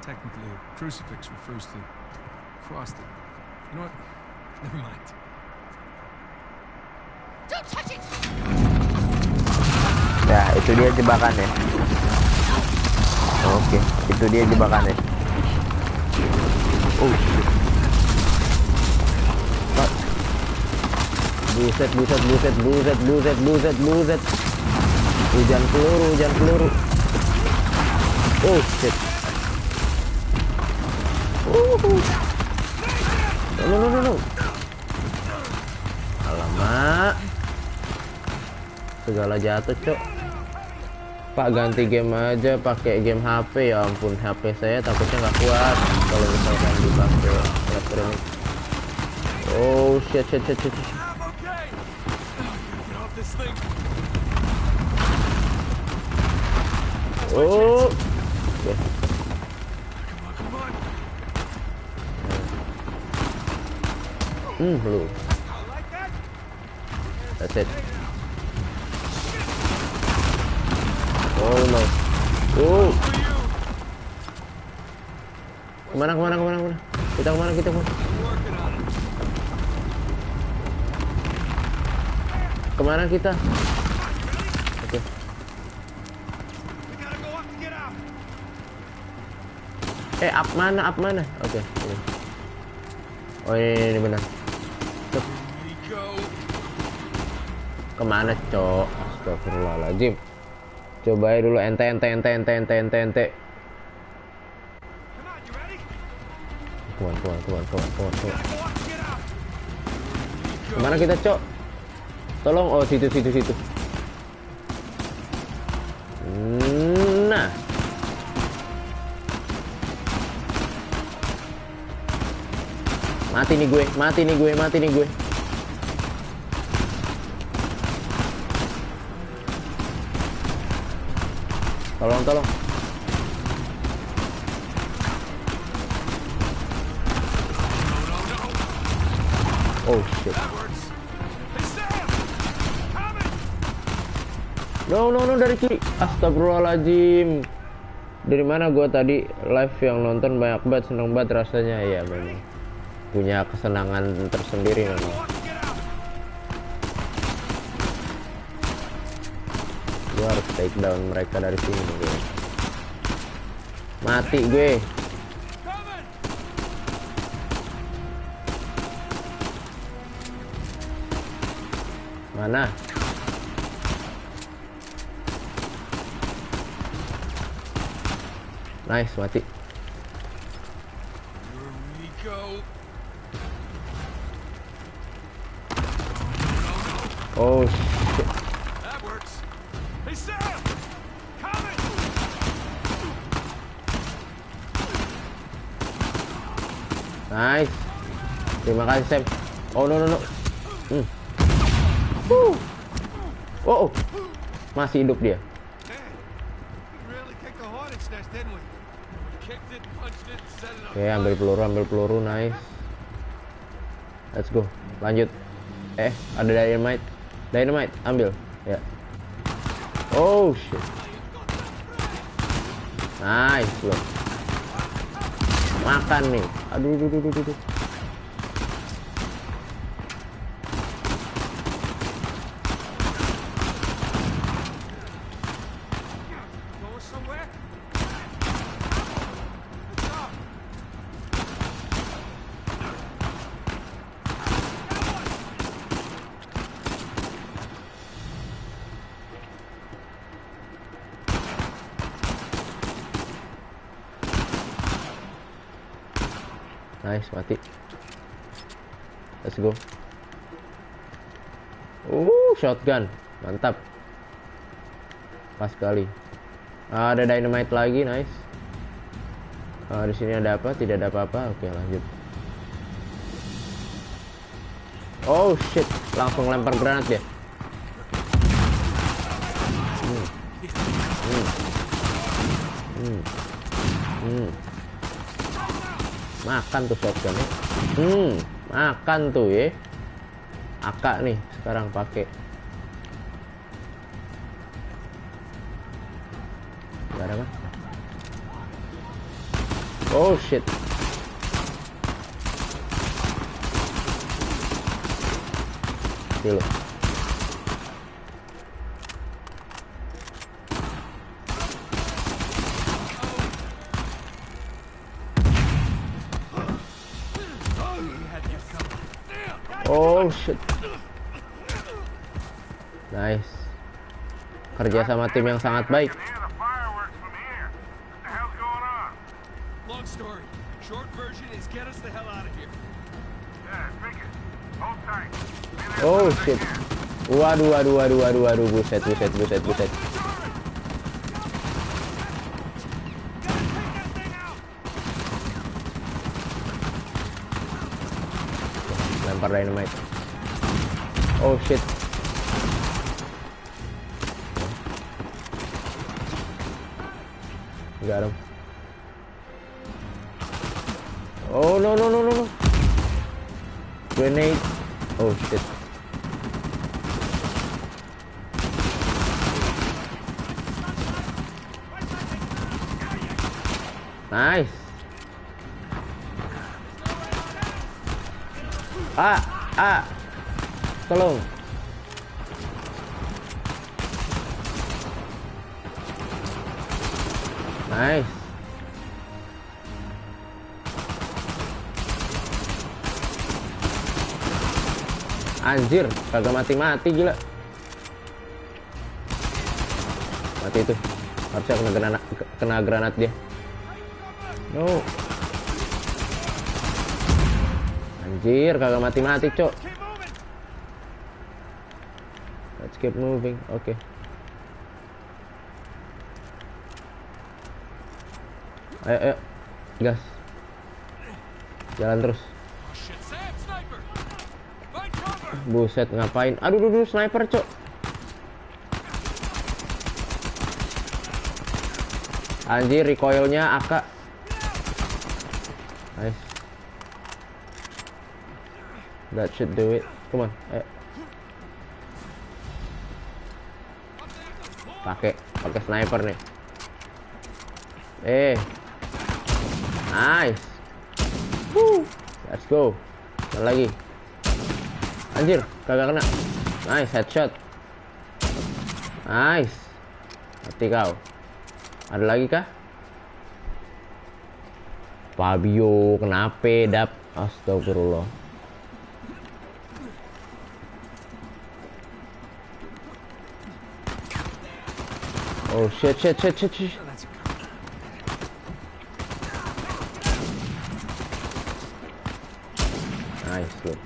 Technically, a crucifix refers to cross that... You know what? Never mind. Don't touch it! Ya, itu dia jebakannya. Oke, itu dia jebakannya. Oh. Buset, buset, buset, buset, buset, buset, buset. Hujan peluru, hujan peluru. Oh shit. No. Alamak. Segala jatuh, Cok. Pak, ganti game aja pakai game HP. Ya ampun, HP saya takutnya nggak kuat kalau misalkan dipakai elektronik. Oh shit. Oh. Okay. Blue. That's it. Oh no. Oh. Kemana? Kita kemana? Kemana kita? Oke. Up mana? Oke. Oh ini benar. Kemana, Cok? Astagfirullahaladzim. Coba aja dulu ente. Come on. Kemana kita, Cok? Tolong. Oh, situ. Nah. Mati nih gue. Tolong. Oh shit. No, dari kiri. Astagfirullahaladzim. Dari mana gue tadi live yang nonton banyak banget, seneng banget rasanya. Ya memang punya kesenangan tersendiri memang. Gue harus take down mereka dari sini gue. Mati gue. Mana? Nice, mati. Oh shit. That works. Hey Sam! Coming! Nice. Terima kasih, Sam. Oh no. Oh. Masih hidup dia. Oke, ambil peluru, nice. Let's go. Lanjut. Ada dynamite, ambil. Ya. Oh shit. Nice loh. Makan nih. Aduh. Nice, mati. Let's go. Shotgun. Mantap. Pas sekali. Ada dynamite lagi, nice. Di sini ada apa? Tidak ada apa-apa. Oke, lanjut. Oh shit, langsung lempar granat ya. Makan tuh shotgunnya. Makan tuh ya. AK nih sekarang pakai. Gak ada kan? Oh shit. Dulu. Oh shit. Nice. Kerja sama tim yang sangat baik. Long story. Short version is get us the hell out of here. Oh shit. Waduh. Buset. Lempar dynamite. Oh shit. Got him. Oh no. Grenade. Oh shit. Nice. Tolong. Nice. Anjir, kagak mati-mati gila. Mati itu. Harusnya kena granat dia. No. Anjir, kagak mati-mati, Cok. Let's keep moving. Oke. Ayo. Gas. Jalan terus. Buset, ngapain? Aduh, sniper, Cok. Anjir, recoilnya AK. Nice. That should do it. Come on, ayo. Pakai sniper nih. Nice. Woo. Let's go. Satu lagi. Anjir, kagak kena. Nice, headshot. Nice. Mati kau. Ada lagi kah? Fabio, kenapa dap? Astagfirullah. Oh shit. Nice loh.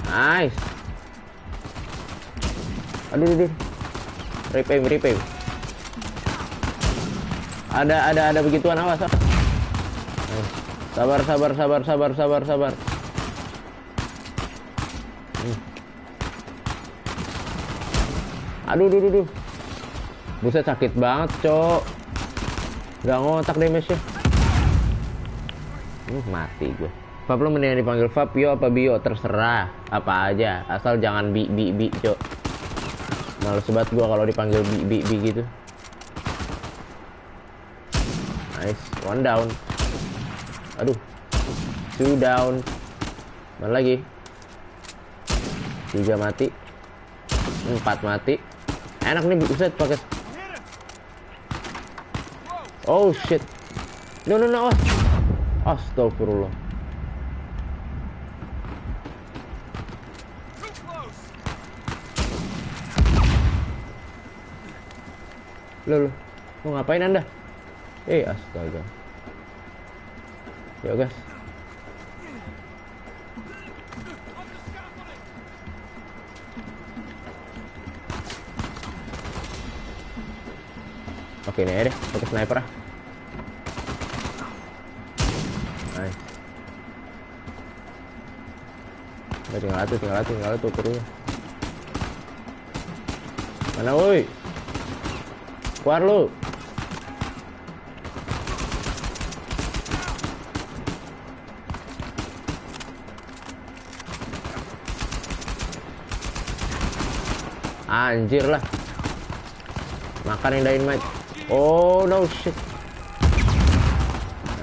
Nice. Aduh. Rip aim. Ada begituan, awas. Nice. Sabar. Aduh. Buset, sakit banget, Cok. Gak ngotak damage-nya. Mati gue. Fab lo mendingan dipanggil Fabio apa Bio, terserah. Apa aja, asal jangan bi, Cok. Males banget gue kalau dipanggil bi gitu. Nice, 1 down. Aduh. 2 down. Mana lagi? 3 mati. 4 mati. Enak nih buset pakai. Oh shit. No. Astagfirullah. Loh. Mau ngapain Anda? Astaga. Yuk guys. Oke, ini aja deh, pakai sniper ah. Nice. Udah, tinggal satu perutnya. Mana woi? Keluar lu. Anjir lah. Makan yang dynamite. Oh no shit.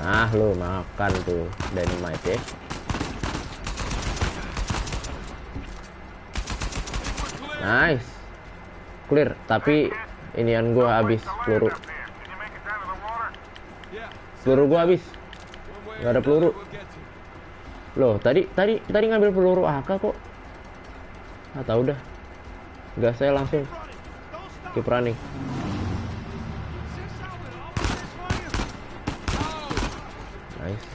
Nah lu makan tuh dynamite ya. Nice. Clear, tapi inian gua habis peluru. Peluru gua habis. Nggak ada peluru. Loh, tadi ngambil peluru AK kok. Ah, tahu dah. Gas saya langsung. Keep running. Nice.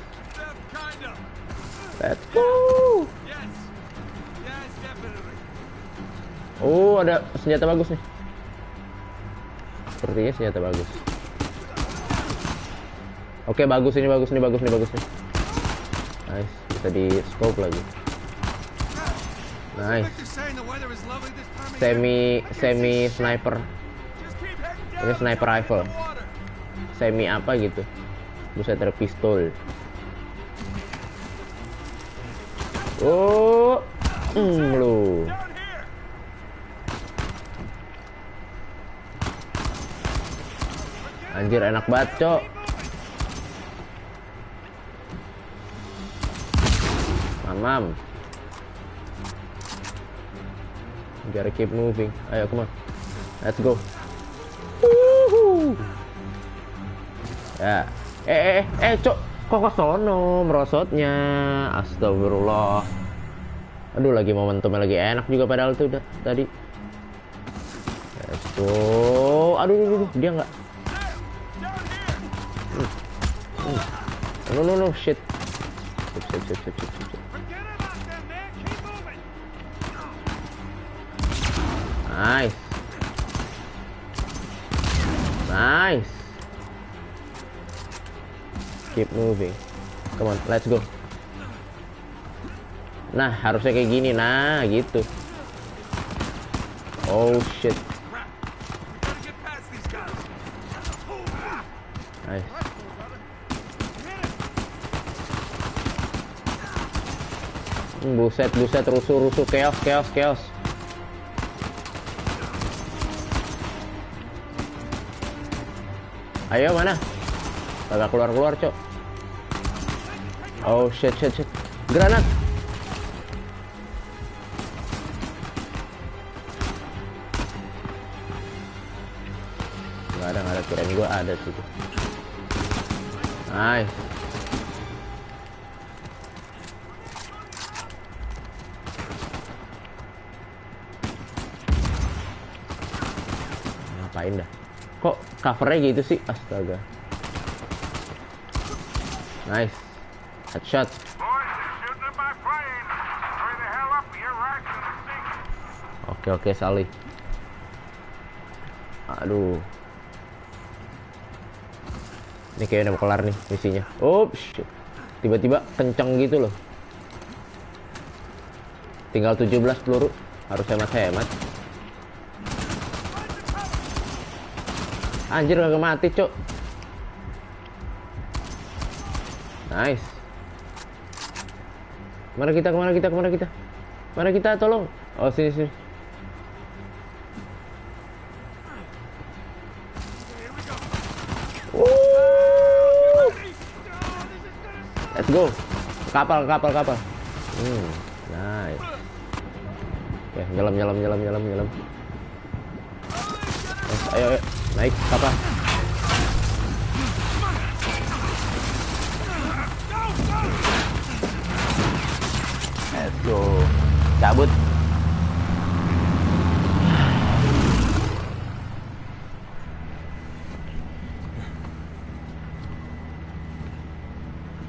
Let's go. Oh, ada senjata bagus nih. Sepertinya senjata bagus. Oke, bagus nih. Nice, bisa di scope lagi. Nice. Semi sniper. Ini sniper rifle. Semi apa gitu. Buset, ada pistol. Oh, lu. Anjir, enak banget, cok. Mamam. Gotta keep moving. Ayo, come on. Let's go. Woohoo. Ya. Cok. Kok ke sono merosotnya? Astagfirullah. Aduh, lagi momentumnya lagi enak juga padahal tuh udah tadi. Let's go. Aduh, dia nggak. No, shit. Sip. Nice. Keep moving. Come on, let's go. Nah, harusnya kayak gini, nah, gitu. Oh shit. Nice. Buset, rusuh, chaos. Ayo, mana? Agak keluar, cok. Oh shit. Granat. Nggak ada, kirain gua ada situ. Nice. Ngapain dah? Kok covernya gitu sih? Astaga. Nice. Headshot. Oke, Sally. Aduh. Ini kayaknya udah kelar nih misinya. Shit. Tiba-tiba kenceng gitu loh. Tinggal 17 peluru. Harus hemat. Anjir, gak mati, cok. Nice. Kemana kita? Tolong. Oh, sini. Let's go. Kapal. Nice. Ya, nyelam. Ayo, naik kapal. Let's go. Cabut.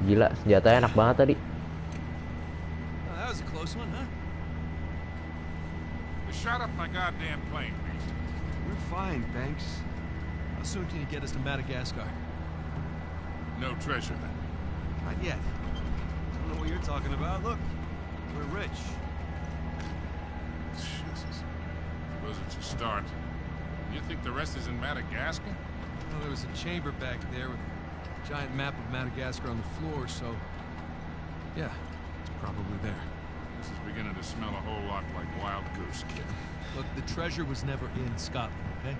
Gila, senjatanya enak banget tadi. Oh, that was a close one, huh? They shot up my goddamn plane, Beast. We're fine, thanks. How soon can you get us to Madagascar? No treasure then. Not yet. I don't know what you're talking about. Look, we're rich. Jesus. Suppose it's a start. You think the rest is in Madagascar? Well, there was a chamber back there with a giant map of Madagascar on the floor, so... yeah, it's probably there. This is beginning to smell a whole lot like Wild Goose, kid. Look, the treasure was never in Scotland, okay?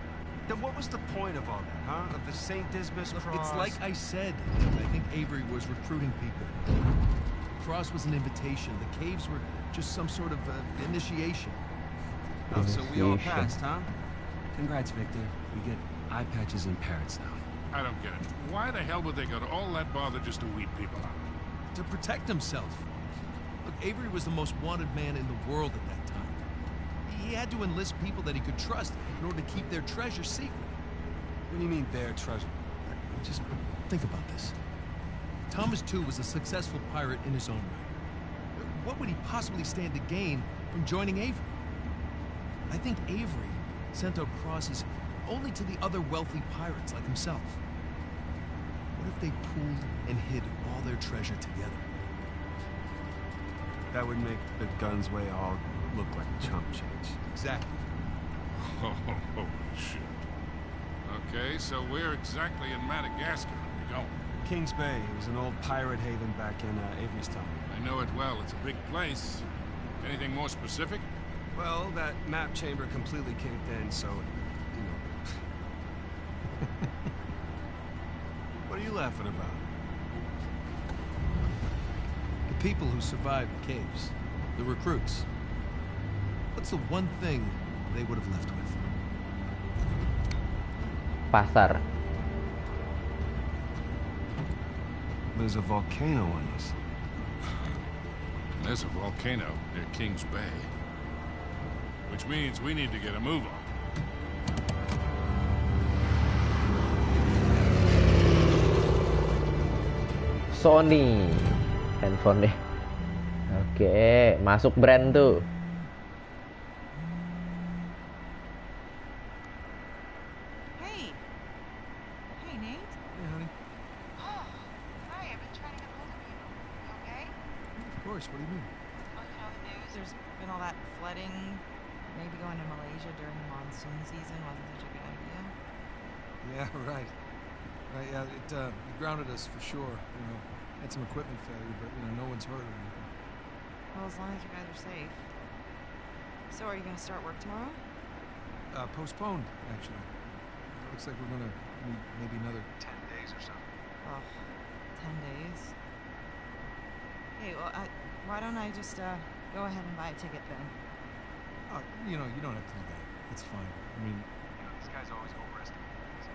Then what was the point of all that, huh? Of the St. Dismas Look, cross? it's like I said. I think Avery was recruiting people. The cross was an invitation. The caves were just some sort of initiation. Oh, so we all Initiation. passed, huh? Congrats, Victor. We get eye patches and parrots now. I don't get it. Why the hell would they go to all that bother just to weed people out? To protect himself. Look, Avery was the most wanted man in the world at that time. He had to enlist people that he could trust in order to keep their treasure secret. What do you mean, their treasure? Just think about this. Thomas Tew was a successful pirate in his own right. What would he possibly stand to gain from joining Avery? I think Avery sent out crosses only to the other wealthy pirates like himself. What if they pooled and hid all their treasure together? That would make the Gunsway all look like chump change. Exactly. Oh, holy shit. Okay, so where exactly in Madagascar are we going? Kings Bay. It was an old pirate haven back in Avery's time. I know it well. It's a big place. Anything more specific? Well, that map chamber completely caved in, so, you know. What are you laughing about? The people who survived the caves, the recruits. What's the one thing they would have left with? Pasar. There's a volcano on us. There's a volcano near Kings Bay. Which means we need to get a move on. Sony handphone deh. Oke, masuk brand tuh. Hey. Hey, Nate. Hey, honey. Oh, sorry, I've been trying to get hold of you. You okay? Of course, what do you mean? Well, you know the news. There's been all that flooding. Maybe going to Malaysia during the monsoon season wasn't such a good idea. Yeah, right. Right, yeah, it grounded us for sure. You know, had some equipment failure, but, you know, no one's hurt or anything. Well, as long as you guys are safe. So, are you going to start work tomorrow? Postponed, actually. Looks like we're gonna need maybe another 10 days or so. Oh, 10 days. Hey, well, why don't I just go ahead and buy a ticket then? You know, you don't have to do that. It's fine. I mean, You know, this guy's always overestimating us.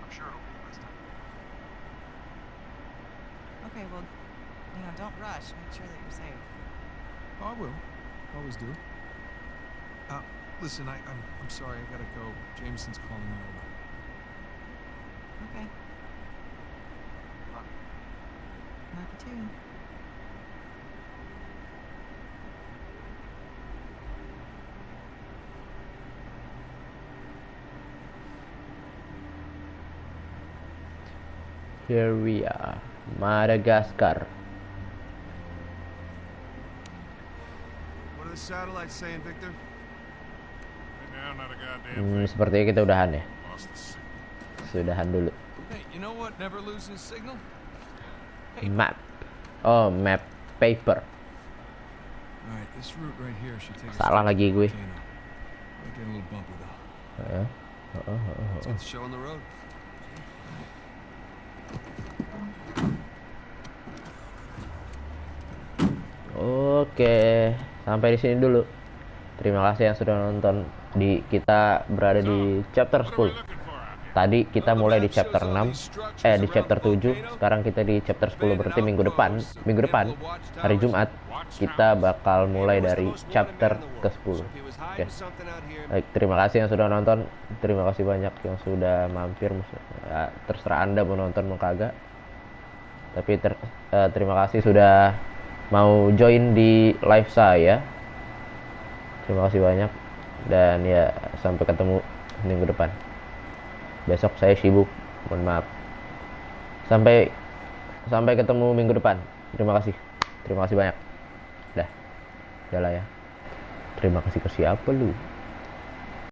I'm sure it'll be the best time. Okay, well, you know, don't rush. Make sure that you're safe. I will. Always do. Listen, I'm sorry. I gotta go. Jameson's calling me over. Okay. Love you too. Here we are, Madagascar. What are the satellites saying, Victor? Right now, not a goddamn thing. Sepertinya kita udahan ya. Lost the signal. Sudahan dulu. Hey, you know what never loses signal? Map. Oh, map paper. All right, this route right here should take us Salah to lagi the gue. volcano. Might get a little bumpy though. Heeh. Let's get the show on the road. Oke, sampai di sini dulu. Terima kasih yang sudah nonton. Kita berada di chapter 10. Tadi kita mulai di chapter 6, di chapter 7. Sekarang kita di chapter 10, berarti minggu depan, hari Jumat, kita bakal mulai dari chapter ke-10. Oke. Baik, terima kasih yang sudah nonton. Terima kasih banyak yang sudah mampir. Ya, terserah Anda mau nonton mau kagak. Tapi terima kasih sudah mau join di live saya. Terima kasih banyak. Dan ya, sampai ketemu minggu depan. Besok saya sibuk, mohon maaf. Sampai ketemu minggu depan. Terima kasih banyak. Dah lah ya. Terima kasih ke siapa lu?